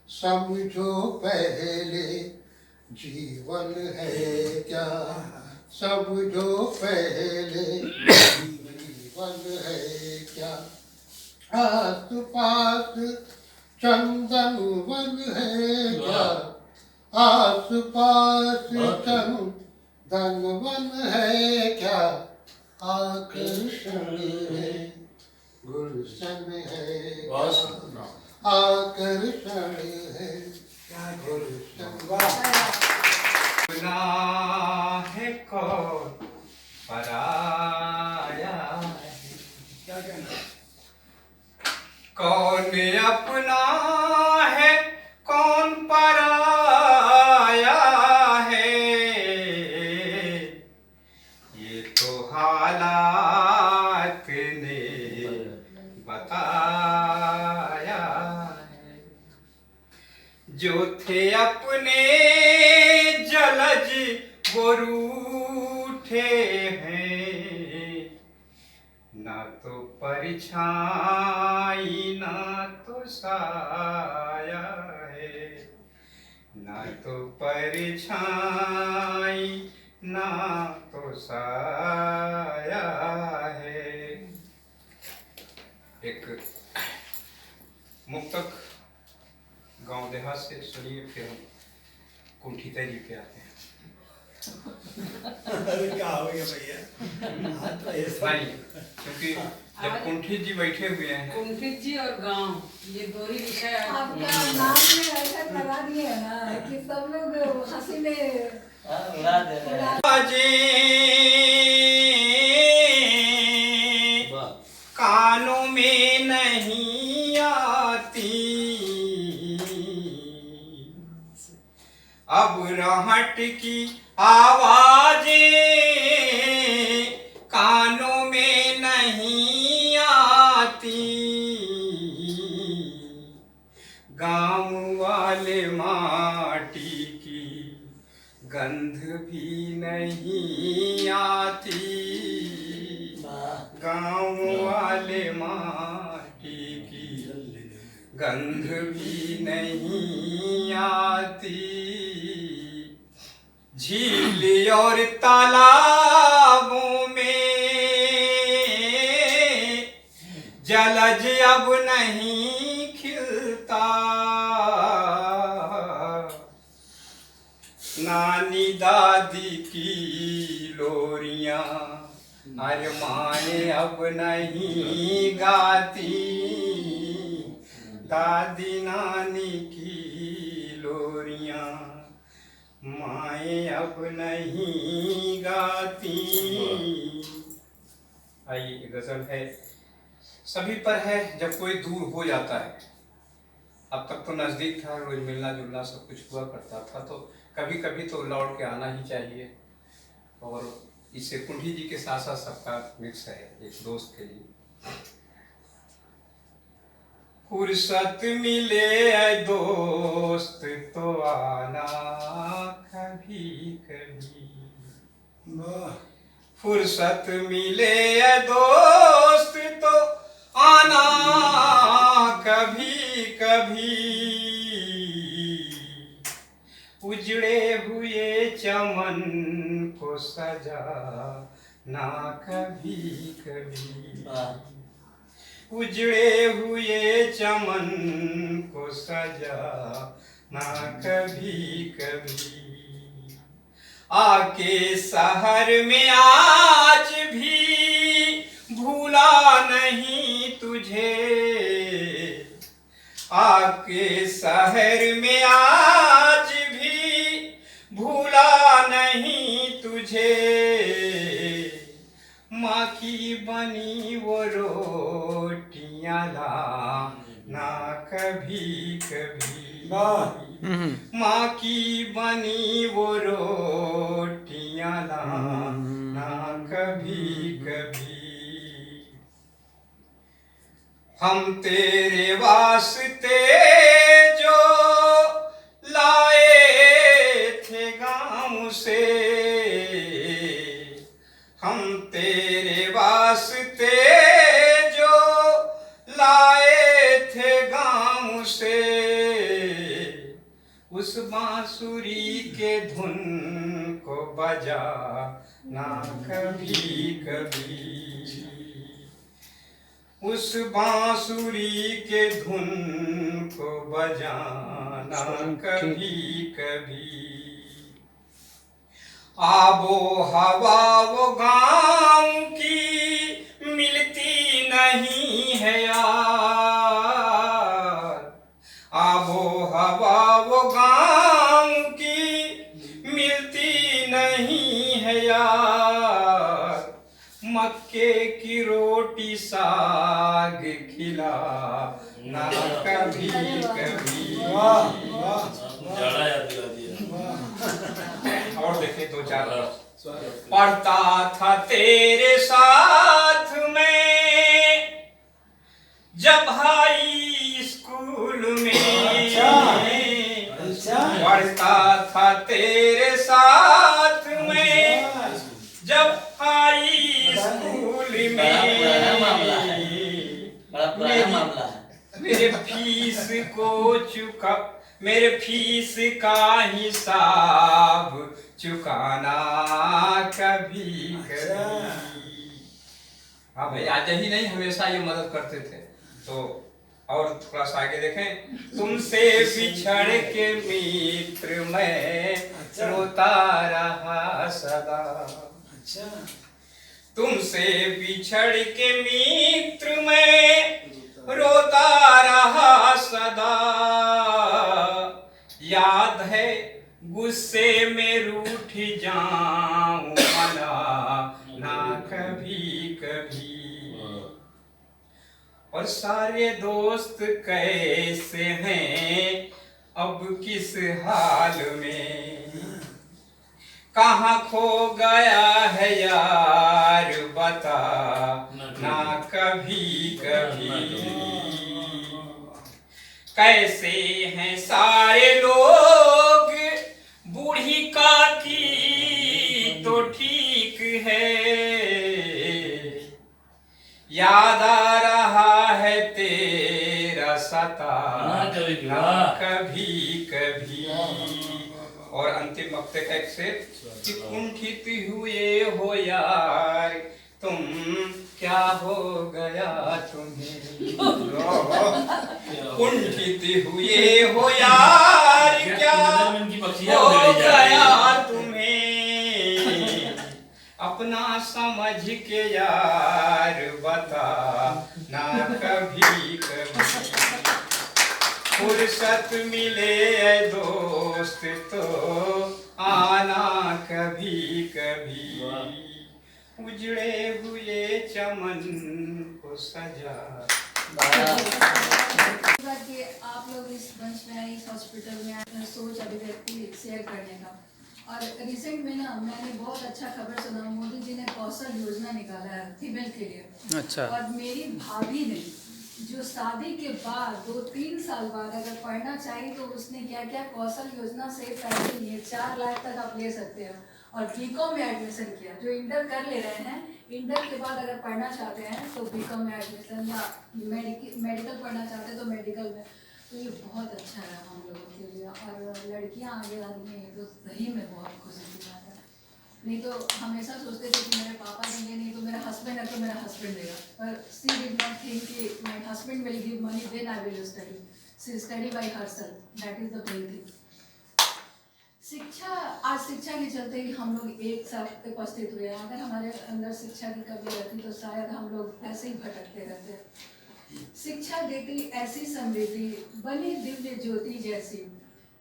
समझो पहले जीवन है क्या? समझो पहले जीवन है क्या? आस पास चंदन वन है क्या? आस पास चंदन वन है क्या? आकर्षण है गुलशन है क्या? आकर्षण है गुलशन। गुनाह है कौन पराया है, कौन अपना है कौन पराया है, ये तो हालात ने बताया है। जो थे अपने जलज वो रूठे हैं, ना तो परछाई ना तो साया है, ना तो परछाई ना तो साया है। एक मुक्तक गांव देहात से सुनिए, फिर हम कुंठिता जी पे आते हैं। अरे क्या हो गया भैया? नहीं, क्योंकि जब कुंठित जी बैठे हुए हैं, कुंठित जी और गांव ये दो ही विषय आपका नाम में ऐसा लगा दिए है ना कि सब लोग हंसी में उड़ा दे रहे हैं। कानों में नहीं आती अब रहट की आवाजें, कानों में नहीं आती, गाँव वाले माटी की गंध भी नहीं आती, गाँव वाले माटी की गंध भी नहीं आती। झील और तालाबों में जलज अब नहीं खिलता, नानी दादी की लोरियां अरे माए अब नहीं गाती दादी नानी की लोरियां, माए अब नहीं गाती। आइए गजल है, सभी पर है जब कोई दूर हो जाता है। अब तक तो नज़दीक था, रोज मिलना जुलना सब कुछ हुआ करता था, तो कभी कभी तो लौट के आना ही चाहिए। और इससे कुंठी जी के साथ साथ सबका मिक्स है एक दोस्त के लिए। फुर्सत मिले दोस्त तो आना कभी कभी, फुर्सत मिले दोस्त तो आना कभी कभी, उजड़े हुए चमन को सजा ना कभी कभी, उजड़े हुए चमन को सजा ना कभी कभी। आके शहर में आज भी भूला नहीं तुझे, आके शहर में आज भी भूला नहीं तुझे। माँ की बनी वो रोटियां लाना कभी कभी, माँ की बनी वो रोटियां लाना कभी कभी। हम तेरे वास्ते जो लाए थे गाँव से, हम तेरे वास्ते जो लाए थे गाँव से, उस बांसुरी के धुन को बजा ना कभी कभी, उस बांसुरी के धुन को बजाना कभी कभी। आबो हवा वो गाँव की मिलती नहीं है यार, आबो हवा वो गाँव की मिलती नहीं है यार। मक्के की रोटी साग खिला ना कभी कभी। और देखे दो चार पढ़ता था तेरे साथ में जब हाई स्कूल में, पढ़ता था तेरे साथ में जब हाई स्कूल में। मेरे फीस को चुका, मेरे फीस का हिसाब चुकाना कभी कभी। हाँ भाई, आज ही नहीं हमेशा ये मदद करते थे। तो और थोड़ा सा आगे देखें। तुमसे बिछड़ के मित्र मैं रोता रहा सदा, तुमसे बिछड़ के मित्र मैं रोता रहा सदा। याद है गुस्से में रूठ जाऊं मना ना कभी कभी। और सारे दोस्त कैसे हैं अब किस हाल में, कहाँ खो गया है यार बता ना कभी कभी। कैसे हैं सारे लोग, बूढ़ी काकी तो ठीक है, याद आ रहा है तेरा सताना कभी कभी। और अंतिम वक्त एक से कि कुंठित हुए हो यार तुम, क्या हो गया तुम्हें, कुंठित हुए हो यार क्या हो गया तुम्हें। अपना समझ समझ के यार बता ना कभी कभी, फुर्सत मिले ऐ दोस्त तो आना कभी कभी, उजड़े हुए चमन को सजा। कि आप लोग इस मंच में आए, इस हॉस्पिटल में आए, सोच अभिव्यक्ति शेयर करने का। और रिसेंट में ना मैंने बहुत अच्छा खबर सुना, मोदी जी ने कौशल योजना निकाला है फीमेल के लिए। अच्छा। और मेरी भाभी ने जो शादी के बाद 2-3 साल बाद अगर पढ़ना चाहिए तो उसने क्या क्या कौशल योजना से पैसे लिए, 4 लाख तक आप ले सकते हो। और बीकॉम में एडमिशन किया। जो इंटर कर ले रहे हैं, इंटर के बाद अगर पढ़ना चाहते हैं तो बीकॉम में एडमिशन, या मेडिकल पढ़ना चाहते हैं तो मेडिकल में। तो ये बहुत अच्छा है हम लोगों के लिए। और लड़कियां आगे आ रही हैं तो सही में बहुत खुशी की बात है। नहीं तो हमेशा सोचते थे कि मेरे पापा देंगे, नहीं तो मेरा हस्बैंड है तो मेरा हस्बैंड देगा। पर शी डिड नॉट थिंक कि my husband will give money then I will study. She study by herself, that is the main thing. शिक्षा, आज शिक्षा के चलते ही हम लोग एक साथ उपस्थित हुए हैं। अगर हमारे अंदर शिक्षा की कमी रहती तो शायद हम लोग ऐसे ही भटकते रहते। शिक्षा देती ऐसी समृद्धि बनी दिव्य ज्योति जैसी,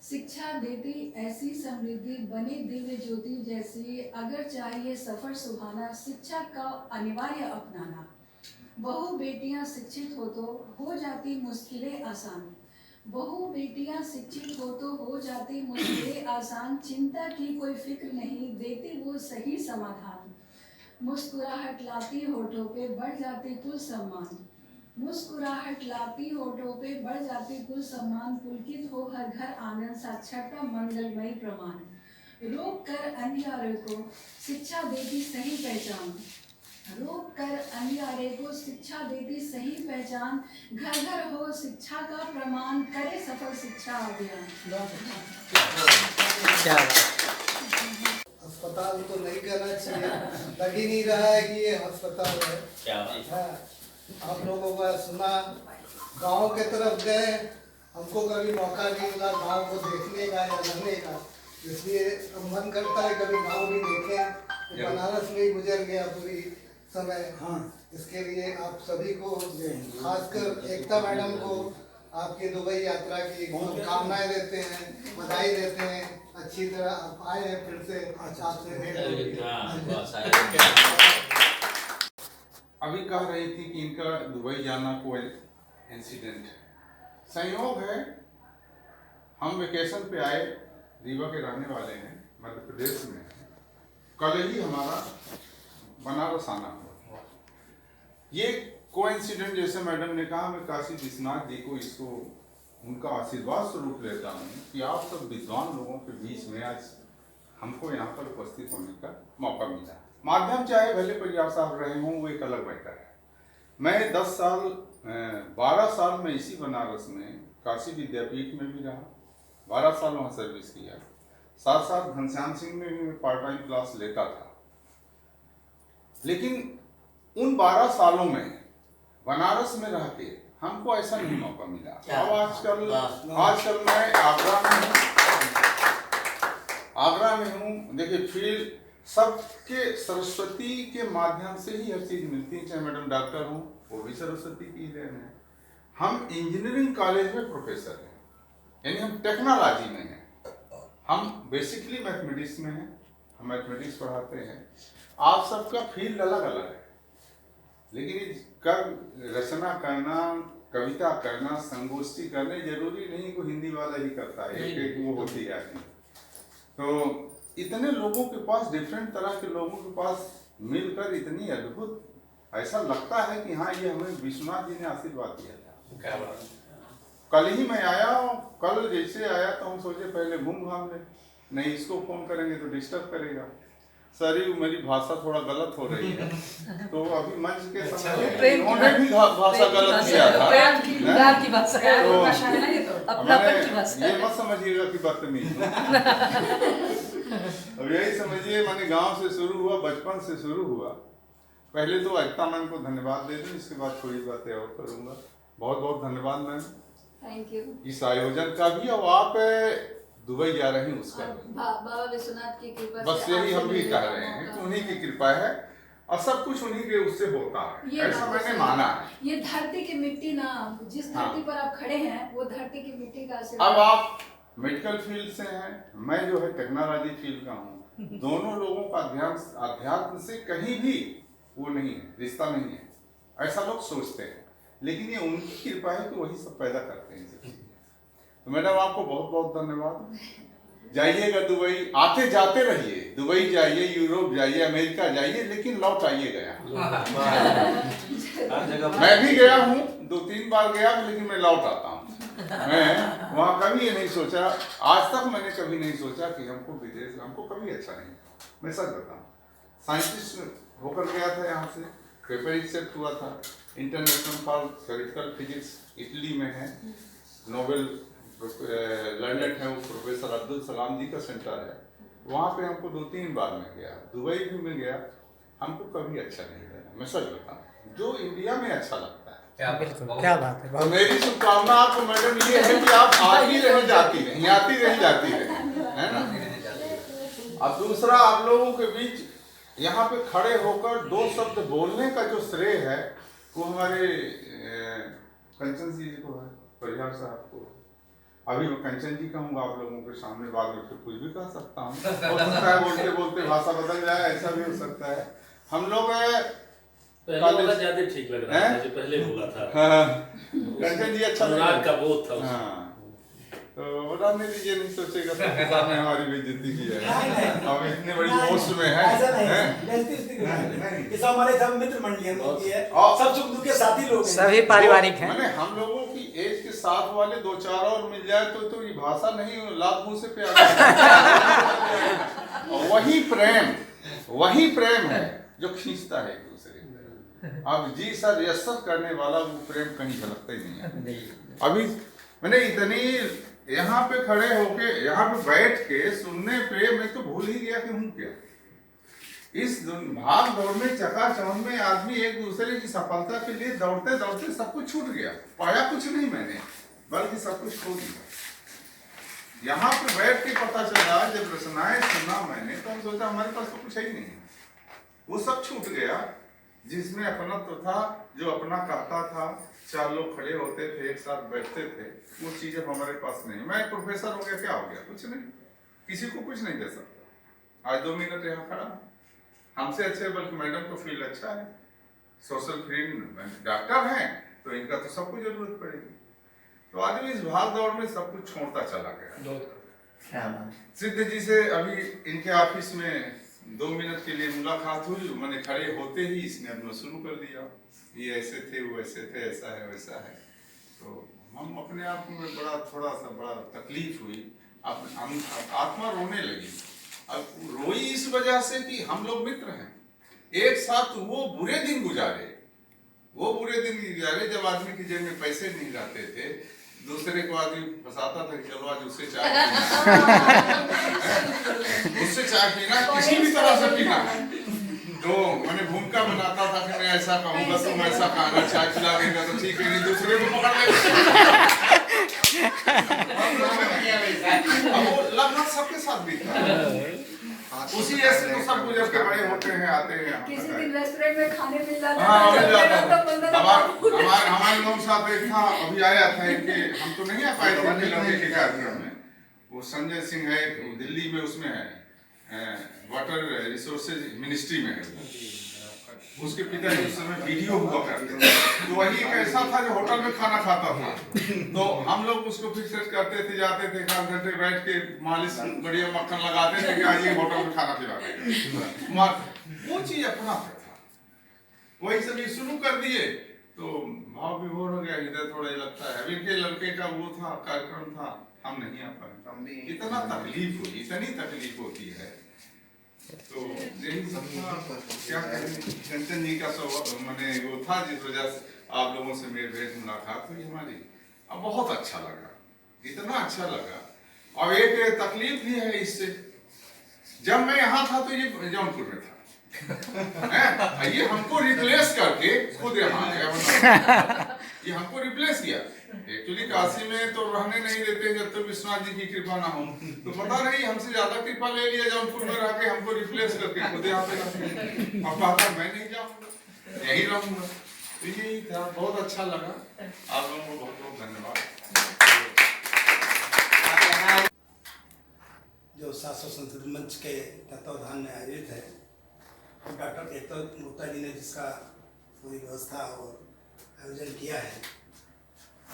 शिक्षा देती ऐसी समृद्धि बनी दिव्य ज्योति जैसी। अगर चाहिए सफर सुहाना, शिक्षा का अनिवार्य अपनाना। बहु बेटियां शिक्षित हो तो हो जाती मुश्किलें आसान, बहु बेटियां शिक्षित हो तो हो जाती मुश्किलें आसान। चिंता की कोई फिक्र नहीं, देती वो सही समाधान। मुस्कुराहट लाती होठों पे बढ़ जाती कुल सम्मान, मुस्कुराहट लाती होठों पे बढ़ जाती कुल सम्मान। पुलकित हो हर घर आंगन, साक्षरता मंगलमयी प्रमाण। रोक कर अंधियारे को शिक्षा देती सही पहचान, रोक कर अंधियारे को शिक्षा देती सही पहचान। घर घर हो शिक्षा का प्रमाण, करे सफल शिक्षा अभियान। अस्पताल तो नहीं कहना चाहिए, लग ही नहीं रहा है कि ये अस्पताल है। क्या बात है। आप लोगों का सुना, गांव के तरफ गए, हमको कभी मौका नहीं मिला गांव को देखने का या रहने का, इसलिए मन करता है कभी गांव भी देखें। बनारस में ही गुजर गया पूरी समय। हाँ, इसके लिए आप सभी को, खासकर एकता मैडम को आपकी दुबई यात्रा की शुभकामनाएं देते हैं, बधाई देते हैं। अच्छी तरह आप आए हैं, फिर से आपसे भेंट। अभी कह रही थी कि इनका दुबई जाना कोई इंसिडेंट है, संयोग है। हम वेकेशन पे आए, रीवा के रहने वाले हैं, मध्य प्रदेश में। कल ही हमारा बनारस आना हुआ। ये कोइंसिडेंट, जैसे मैडम ने कहा, मैं काशी विश्वनाथ जी को इसको उनका आशीर्वाद स्वरूप लेता हूँ कि आप सब विद्वान लोगों के बीच में आज हमको यहाँ पर उपस्थित होने का मौका मिला। माध्यम चाहे भले परिवार साहब रहे हों, वो एक अलग मैटर है। मैं 12 साल में इसी बनारस में काशी विद्यापीठ में भी रहा, 12 साल वहाँ सर्विस किया। साथ साथ घनश्याम सिंह में भी मैं पार्ट टाइम क्लास लेता था। लेकिन उन 12 सालों में बनारस में रह के हमको ऐसा नहीं मौका मिला। अब आजकल मैं आगरा में हूँ। देखिए, फील्ड सबके सरस्वती के माध्यम से ही हर चीज मिलती है। चाहे मैडम डॉक्टर हो, वो भी सरस्वती की देन है। हम इंजीनियरिंग कॉलेज में प्रोफेसर हैं, यानी हम टेक्नोलॉजी में हैं। हम बेसिकली मैथमेटिक्स में हैं, हम मैथमेटिक्स पढ़ाते हैं। आप सबका फील्ड अलग अलग है, लेकिन रचना करना, कविता करना, संगोष्ठी करने जरूरी नहीं को हिंदी वाला ही करता है, एक वो होती है। तो इतने लोगों के पास, डिफरेंट तरह के लोगों के पास मिलकर इतनी अद्भुत, ऐसा लगता है कि हाँ, ये हमें विश्वनाथ जी ने आशीर्वाद दिया था। कल ही मैं आया, कल जैसे आया तो हम सोचे पहले घूम घाम ले, नहीं इसको फोन करेंगे तो डिस्टर्ब करेगा। सॉरी, मेरी भाषा थोड़ा गलत हो रही है, तो अभी मंच के समय उन्होंने भी भाषा गलत किया था। ये मत समझिएगा कि बदतमीज। अब यही समझिए, मैंने गांव से शुरू हुआ, बचपन से शुरू हुआ। पहले तो एकता मैम को धन्यवाद दे दूं, इसके बाद थोड़ी बातें और करूंगा। बहुत बहुत धन्यवाद मैम, थैंक यू, इस आयोजन का भी। और आप दुबई जा रहे हैं उसका भी बाबा विश्वनाथ की कृपा से। बस यही हम भी कह रहे हैं कि उन्हीं की कृपा है। और सब कुछ उन्हीं के उससे होता है, ये ऐसा बात मैंने सही माना है। है। ये धरती की मिट्टी ना, जिस हाँ। धरती पर आप खड़े हैं वो धरती की मिट्टी का अब आप मेडिकल फील्ड से हैं, मैं जो है टेक्नोलॉजी फील्ड का हूँ, दोनों लोगों का अध्यात्म से कहीं भी वो नहीं है, रिश्ता नहीं है, ऐसा लोग सोचते हैं, लेकिन ये उनकी कृपा है कि वही सब पैदा करते हैं। तो मैडम आपको बहुत बहुत धन्यवाद। जाइएगा दुबई, आते जाते रहिए, दुबई जाइए, यूरोप जाइए, अमेरिका जाइए, लेकिन लौट आइएगा यहाँ। मैं भी गया हूँ, 2-3 बार गया, लेकिन मैं लौट आता हूँ। मैं वहाँ कभी ये नहीं सोचा, आज तक मैंने कभी नहीं सोचा कि हमको विदेश, हमको कभी अच्छा नहीं। मैं सच बताऊँ, साइंटिस्ट होकर गया था यहाँ से, पेपर एक्सेप्ट हुआ था, international for theoretical physics Italy में है, नोबेल लंदन है, वो प्रोफेसर अब्दुल सलाम जी का सेंटर है, वहाँ पे हमको 2-3 बार में गया, दुबई भी में गया, हमको कभी अच्छा नहीं लगा। मैं सच बताऊँ, जो इंडिया में अच्छा लगता है। क्या बात है। तो मेरी शुभकामना आपको मैडम ये है कि आप आती रह जाती रहे, आती रह जाती रहे, है ना। अब दूसरा, आप लोगों के बीच यहाँ पे खड़े होकर 2 शब्द बोलने का जो श्रेय है वो हमारे कंचन जी को है, परिहार साहब को। अभी मैं कंचन जी कहूँगा आप लोगों के सामने, बाद में फिर कुछ भी कह सकता हूँ, हो सकता है बोलते बोलते भाषा बदल जाए, ऐसा भी हो सकता है। हम लोग पहले वाला ज्यादा ठीक लग रहा था, जो पहले बोला था। कंचन जी अच्छा अनुराग का बोध था। हाँ, तो रहने दीजिए, नहीं सोचेगा सबके सामने हमारी बेइज्जती की है, अब इतनी बड़ी पोस्ट में है। ये सब हमारे सब मित्र मंडली होती है, सब सुख दुख के साथी लोग हैं, सभी पारिवारिक हैं। मैंने हम लोगों की एज के साथ वाले 2-4 और मिल जाए तो ये भाषा नहीं, लात मुंह से प्यार। वही प्रेम है जो खींचता है एक दूसरे को। अब जी सर यस सर करने वाला वो प्रेम कहीं झलकता ही नहीं है। अभी मैंने इतनी यहाँ पे खड़े होके, यहाँ पे बैठ के सुनने पे मैं तो भूल ही गया कि हूँ क्या। इस भाग दौड़ में, चकाचौंध में आदमी एक दूसरे की सफलता के लिए दौड़ते दौड़ते सब कुछ छूट गया, पाया कुछ नहीं मैंने, बल्कि सब कुछ खो दिया। यहाँ पे बैठ के पता चला, जब रचनाएं सुना मैंने, तो हम सोचा हमारे पास तो कुछ है ही नहीं, वो सब छूट गया। जिसमें अपनत्व था, जो अपना कहता था, 4 लोग खड़े होते थे, एक साथ बैठते थे, वो चीज अब हमारे पास नहीं। मैं प्रोफेसर हो गया, क्या हो गया? कुछ नहीं, किसी को कुछ नहीं दे सकता। आज 2 मिनट यहाँ खड़ा, हमसे अच्छे, बल्कि मैडम को फील अच्छा है, सोशल फील्ड डॉक्टर हैं, तो इनका तो सबको जरूरत पड़ेगी। तो आदमी इस भाग दौड़ में सब कुछ छोड़ता चला गया। सिद्ध जी से अभी इनके ऑफिस में 2 मिनट के लिए मुलाकात हुई, मैंने खड़े होते ही इसने अपना शुरू कर दिया, ये ऐसे थे, वो ऐसे थे, ऐसा है वैसा है। तो हम अपने आप में बड़ा तकलीफ हुई, हम आत्मा रोने लगी। अब रोई इस वजह से कि हम लोग मित्र हैं, एक साथ वो बुरे दिन गुजारे जब आदमी की जेब में पैसे नहीं रहते थे, दूसरे को आदमी फंसाता था कि चलो आज उससे चाय पीना, किसी भी तरह से पीना। तो मैंने भूमिका बनाता था कि मैं ऐसा कहूँगा, तुम ऐसा कहना, चाय पिला देगा तो ठीक है, नहीं दूसरे को पकड़ लेगा। लगभग सबके साथ भी था, उसी ऐसे तो सब गुजर के बड़े होते हैं, आते हैं। किसी दिन रेस्टोरेंट में खाने मिल जाता हाँ, हमारे लोग साथ एक था, अभी आया था इनके, हम तो नहीं आ पाए थे उनके लड़के के कार्यक्रम में। वो संजय सिंह है, दिल्ली में उसमें है, वाटर रिसोर्सेज मिनिस्ट्री में है, उसके पिताजी उस समय वीडियो हुआ करते थे। तो वही एक ऐसा था जो होटल में खाना खाता था, तो हम लोग उसको फिक्स करते थे, जाते थे, 1 घंटे बैठ के मालिश बढ़िया मक्खन लगाते थे कि आज ये होटल में खाना खिला देगा। वो चीज अपना था, वही सभी शुरू कर दिए, तो भाव विभोर हो गया, हृदय थोड़ा लगता है। अभी इनके लड़के का वो था, कार्यक्रम था, हम नहीं आ पाए, इतना तकलीफ हुई, इतनी तकलीफ होती है। तो यही सब था, क्या करें। कंचन जी का मैंने वो था, जिस वजह से आप लोगों से मेरी भेंट मुलाकात हुई हमारी, अब बहुत अच्छा लगा, इतना अच्छा लगा। और एक तकलीफ भी है इससे, जब मैं यहाँ था तो ये जौनपुर में था, ये हमको रिप्लेस करके खुद यहाँ आ गया। ये हमको रिप्लेस किया। एक्चुअली काशी में तो रहने नहीं देते जब तक विश्वनाथ जी की कृपा ना हो, तो पता नहीं हमसे ज्यादा कृपा ले लिया जौनपुर में रह के हमको रिप्लेस करके खुद यहाँ पे रखे। अब कहता मैं नहीं जाऊँगा, यही रहूँगा। तो यही था, बहुत अच्छा लगा। आप लोगों को बहुत बहुत धन्यवाद। जो शाश्वत संस्कृति मंच के तत्वाधान में आयोजित है, डॉक्टर एकता गुप्ता जी ने जिसका पूरी व्यवस्था और आयोजन किया है,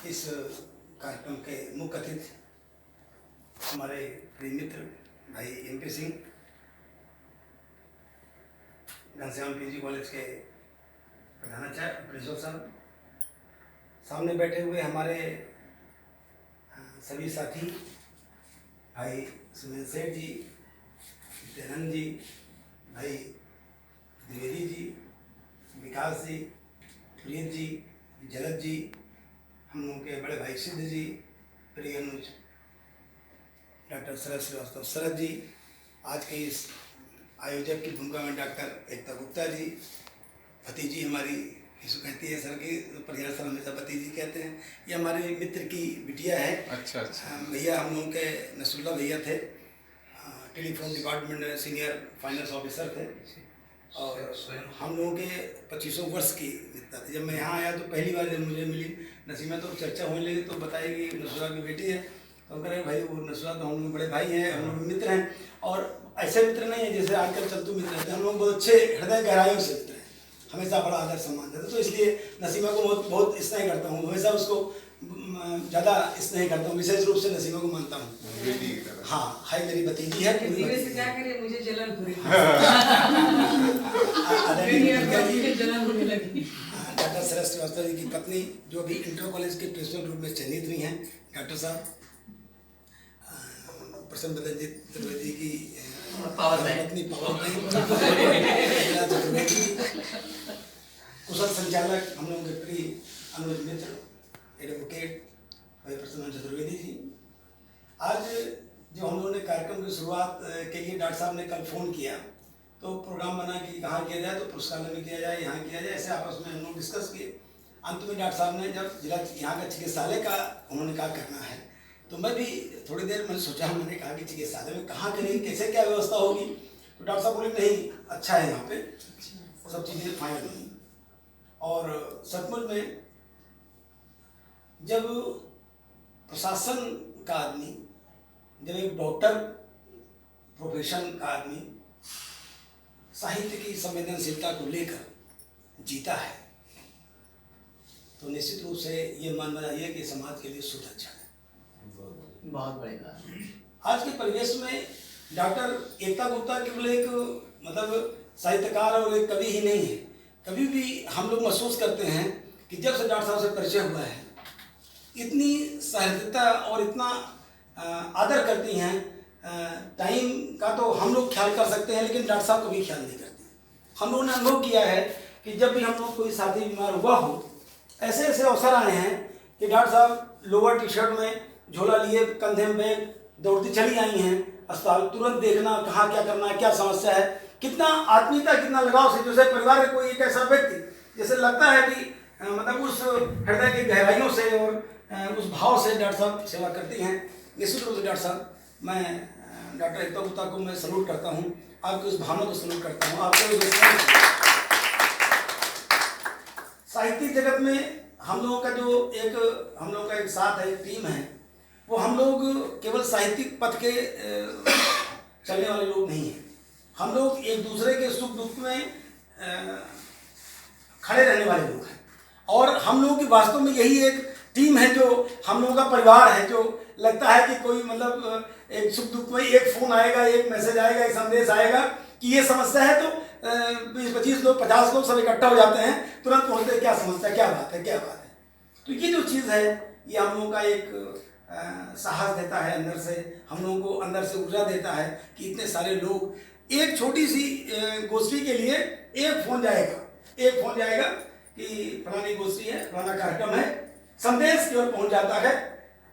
इस कार्यक्रम के मुख्य अतिथि हमारे प्रिय मित्र भाई MP Singh, Ghanshyam PG college के प्रधानाचार्य प्रिंसिपल साहब, सामने बैठे हुए हमारे सभी साथी भाई सुनील सेठ जी, नित्यानंद जी, भाई द्विवेदी जी, विकास जी, प्रियत जी, जलद जी, हम लोगों के बड़े भाई सिद्ध जी, प्रिय अनुज, डॉक्टर शरद श्रीवास्तव शरद जी, आज के इस आयोजक की भूमिका में डॉक्टर एकता गुप्ता जी, भतीजी हमारी इसको कहती है सर की परिवार सर हमेशा भतीजी कहते हैं, ये हमारे मित्र की बिटिया है। अच्छा अच्छा। भैया हम लोगों के नसरुल्ला भैया थे, टेलीफोन डिपार्टमेंट में सीनियर फाइनेंस ऑफिसर थे, और हम लोगों के 25 वर्ष की मित्रता थी। जब मैं यहाँ आया तो पहली बार जब मुझे मिली नसीमा, तो चर्चा होने लगी, तो बताई कि नसरुल्ला की बेटी है, तो हम कह रहे भाई वो नसरुल्ला तो हम लोग बड़े भाई हैं, हम लोग मित्र हैं, और ऐसे मित्र नहीं है जैसे आजकल चलतू मित्र रहते हैं, हम लोग बहुत अच्छे हृदय गहराइयों से मित्र हैं, हमेशा बड़ा आदर सम्मान देते। तो इसलिए नसीमा को बहुत स्नेह करता हूँ, हमेशा उसको ज़्यादा स्नेह करता हूँ, विशेष रूप से नसीमा को मानता हूँ। हाँ, हाय मेरी भतीजी है। से क्या करें, मुझे जलन हो रही है। डॉक्टर शरद श्रीवास्तव जी की पत्नी, जो अभी इंटर कॉलेज के प्रिंसिपल रूप में चयनित हुई हैं, डॉक्टर साहब प्रसन्न बदनजीत त्रिवेदी की पत्नी कुशल संचालक हम लोगों के प्रिय अनुज मित्र एडवोकेट भाई प्रसन्न चतुर्वेदी जी। आज जो हम लोगों ने कार्यक्रम की शुरुआत के लिए डॉक्टर साहब ने कल फ़ोन किया, तो प्रोग्राम बना कि कहाँ किया जाए, तो पुस्तकालय में किया जाए, यहाँ किया जाए, ऐसे आपस में हम लोग डिस्कस किए। अंत में डॉक्टर साहब ने जब जिला यहाँ का चिकित्सालय का उन्होंने कहा करना है, तो मैं भी थोड़ी देर मैंने सोचा, मैंने कहा कि चिकित्सालय में कहाँ करेंगे, कैसे क्या व्यवस्था होगी, तो डॉक्टर साहब बोले नहीं अच्छा है, यहाँ पे सब चीज़ें फाइनल हुई। और सचमुच में जब प्रशासन का आदमी, जब एक डॉक्टर प्रोफेशन का आदमी साहित्य की संवेदनशीलता को लेकर जीता है, तो निश्चित रूप से ये मानना चाहिए कि समाज के लिए शुद्ध अच्छा है। बहुत बढ़िया। आज के परिवेश में डॉक्टर एकता गुप्ता केवल एक मतलब साहित्यकार और एक कवि ही नहीं है। कभी भी हम लोग महसूस करते हैं कि जब से डॉक्टर साहब से परिचय हुआ है, इतनी सहृदयता और इतना आदर करती हैं। टाइम का तो हम लोग ख्याल कर सकते हैं, लेकिन डॉक्टर साहब कभी ख्याल नहीं करते। हम लोगों ने अनुभव किया है कि जब भी हम लोग कोई साथी बीमार हुआ हो, ऐसे ऐसे अवसर आए हैं कि डॉक्टर साहब लोअर टी-शर्ट में झोला लिए, कंधे में बैग, दौड़ती चली आई हैं अस्पताल, तुरंत देखना कहाँ क्या करना है, क्या समस्या है, कितना आत्मीयता, कितना लगाव से, जैसे परिवार का कोई एक ऐसा व्यक्ति जैसे लगता है कि मतलब उस हृदय की गहराइयों से और उस भाव से डॉक्टर साहब सेवा करती हैं। निश्चित रूप से डॉक्टर साहब, मैं डॉक्टर एकता गुप्ता को मैं सलूट करता हूँ, आपकी उस भावना को सलूट करता हूँ। आपको साहित्यिक जगत में हम लोगों का जो एक साथ है, एक टीम है, वो हम लोग केवल साहित्यिक पथ के चलने वाले लोग नहीं हैं। हम लोग एक दूसरे के सुख दुख में खड़े रहने वाले लोग हैं, और हम लोगों की वास्तव में यही एक टीम है जो हम लोगों का परिवार है। जो लगता है कि कोई मतलब एक सुख दुख में एक फ़ोन आएगा, एक मैसेज आएगा, एक संदेश आएगा कि ये समस्या है, तो 20-25 लोग, 50 लोग सब इकट्ठा हो जाते हैं, तुरंत पहुँचते हैं, क्या समस्या, क्या बात है, क्या बात है। तो ये जो चीज़ है, ये हम लोगों का एक साहस देता है अंदर से, हम लोगों को अंदर से ऊर्जा देता है कि इतने सारे लोग एक छोटी सी गोष्ठी के लिए एक फ़ोन जाएगा कि फलानी गोष्ठी है, फलाना कार्यक्रम है, संदेश की ओर पहुँच जाता है,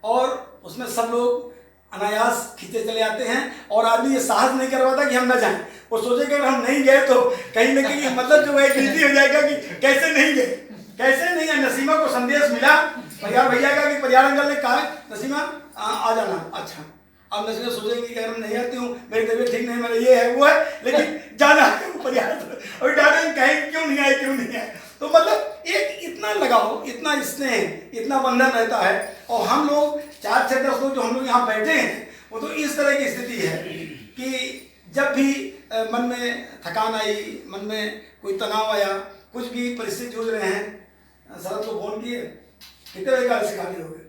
और उसमें सब लोग अनायास खींचे चले आते हैं। और आदमी ये साहस नहीं कर पाता कि हम न जाएं, वो सोचेगा अगर हम नहीं गए तो कहीं ना कहीं मतलब जो है गिल्टी हो जाएगा कि कैसे नहीं गए। कैसे नहीं है। नसीमा को संदेश मिला परिहार भैया का कि परिहार अंकल ने कहा नसीमा आ जाना। अच्छा, अब नसीमा सोचेंगे कि अगर मैं नहीं आती हूँ, मेरी तबीयत ठीक नहीं, मेरा ये है वो है, लेकिन जाना है परिहार। और डालेंगे कहेंगे क्यों नहीं आए, क्यों नहीं आए। तो मतलब एक इतना लगाव, इतना स्नेह, इतना बंधन रहता है। और हम लोग 4-6-10 लोग जो हम लोग यहाँ बैठे हैं, वो तो इस तरह की स्थिति है कि जब भी मन में थकान आई, मन में कोई तनाव आया, कुछ भी परिस्थिति जूझ रहे हैं, शरद को फोन किए, कितने बजे क्लास सिखानी होगी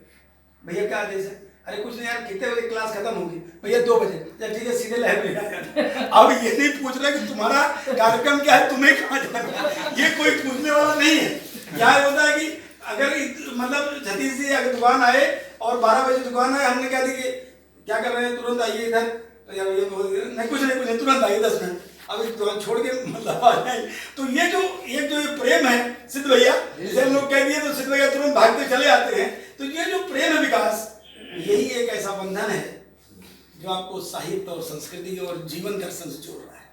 भैया, क्या आदेश है? अरे कुछ नहीं यार, कितने बजे क्लास खत्म होगी भैया? 2 बजे। चल ठीक है, सीधे लाइब्रेरी आ जाना। अब ये नहीं पूछ रहे कि तुम्हारा कार्यक्रम क्या है, तुम्हें कहाँ जाना, ये कोई पूछने वाला नहीं है। क्या होता है कि अगर मतलब सतीश जी अगर दुकान आए और 12 बजे दुकान आए, हमने क्या देखिए क्या कर रहे हैं, तुरंत आइए इधर, तो यार ये नहीं कुछ नहीं तुरंत आइए 10 मिनट, अब तुरंत छोड़ के मतलब आ जाए। तो ये जो प्रेम है सिद्ध भैया, जैसे हम लोग कह दिए तो सिद्ध भैया तुरंत भागते चले आते हैं। तो ये जो प्रेम है विकास, यही एक ऐसा बंधन है जो आपको साहित्य और संस्कृति और जीवन दर्शन से जोड़ रहा है।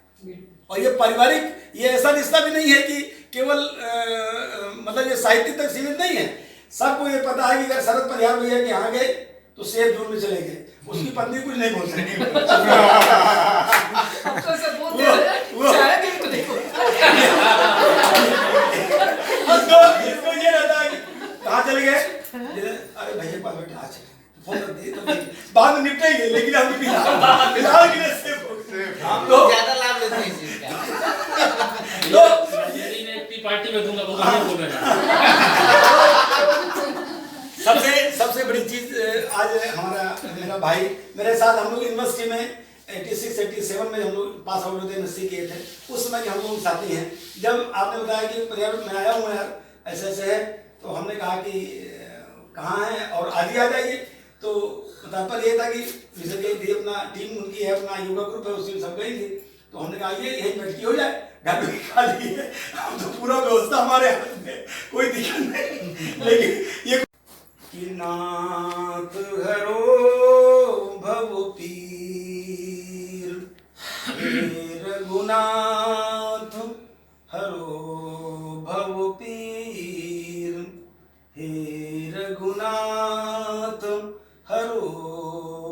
और ये पारिवारिक, ये ऐसा रिश्ता भी नहीं है कि केवल मतलब ये साहित्य तक सीमित नहीं है। सबको ये पता है कि अगर शरद परिहार भैया के यहाँ गए तो सेफ जोन में चले गए, उसकी पत्नी कुछ नहीं बोल सकती। इसको ये रहता है कि कहाँ चले गए, अरे भैया पास बैठे, आज फोन कर दिए तो बाद में निपटेंगे, लेकिन अभी फिलहाल के लिए सेफ हो। तो ज्यादा लाभ लेते हैं इस चीज का। तो पार्टी में दूंगा, वो बोल रहे हैं। सबसे बड़ी चीज आज मेरा भाई मेरे साथ, हम लोग यूनिवर्सिटी में 86-87 में हम लोग पास आउट होते एमएससी किए थे, उस समय के हम लोग साथी हैं। जब आपने बताया कि परिवार में आया हूँ यार ऐसे ऐसे है, तो हमने कहा कि कहाँ है और आज ही आ जाइए। तो तात्पर्य ये था कि विजय गई थी, अपना टीम उनकी है, अपना योगा ग्रुप है, उसमें सब गई थी। तो हमने कहा ये यही बैठकी हो जाए, घर भी खाली है, हम तो पूरा व्यवस्था हमारे हाथ में, कोई दिक्कत नहीं। लेकिन ये कि नाथ हरो भव पीर, रघुनाथ हरो भव पीर, हे रघुनाथ हरो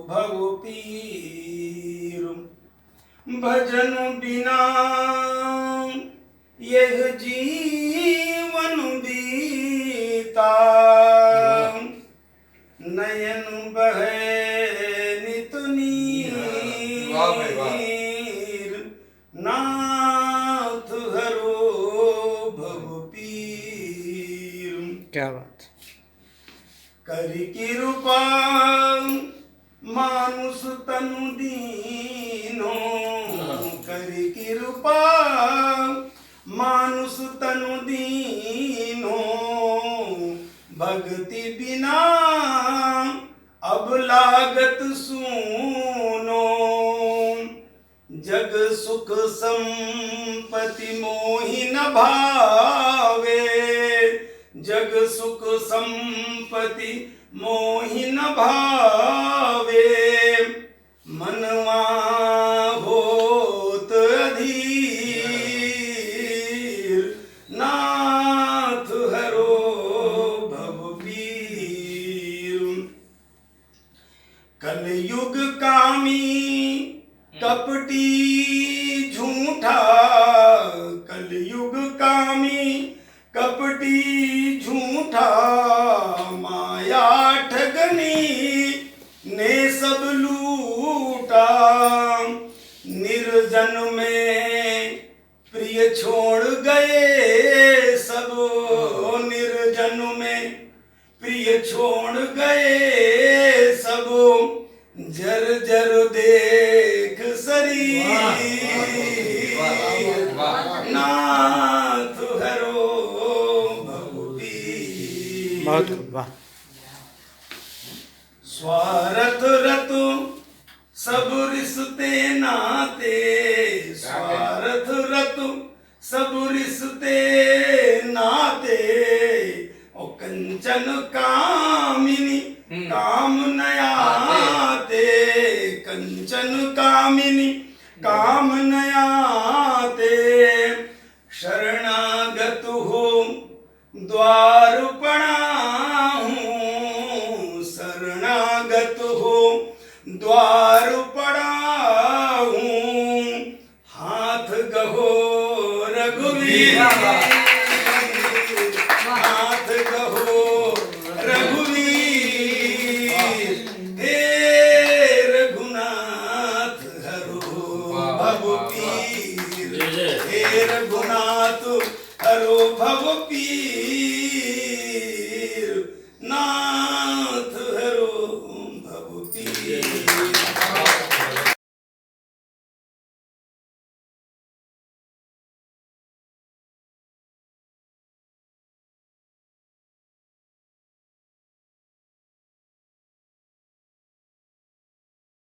भव पीर। भजन बिना यह जीवन बीता, नयन बहे नित नीर, नाथ हरो भव पीर। क्या बात। कर कृपा मानुष तनु दीनो, कर कृपा मानुष तनु दीनो, भक्ति बिना अब लागत सूनो। जग सुख संपत्ति मोहि न भावे, जग सुख संपत्ति मोहि न भावे। मनवा होत अधीर, नाथ हरो भव पीर। कलयुग कामी कपटी झूठा, कलयुग कामी कपटी झूठा, माया ठगनी ने सब लूटा। निर्जन में प्रिय छोड़ गए सब, निर्जन में प्रिय छोड़ गए सब। जर जर देख शरीर, नाथ हरो भव पीर। बहुत वाह। स्वार्थ रत सब रिश्ते नाते, स्वार्थ रत सब रिश्ते नाते। और कंचन कामिनी काम नयाते, कंचन कामिनी काम नयाते। शरण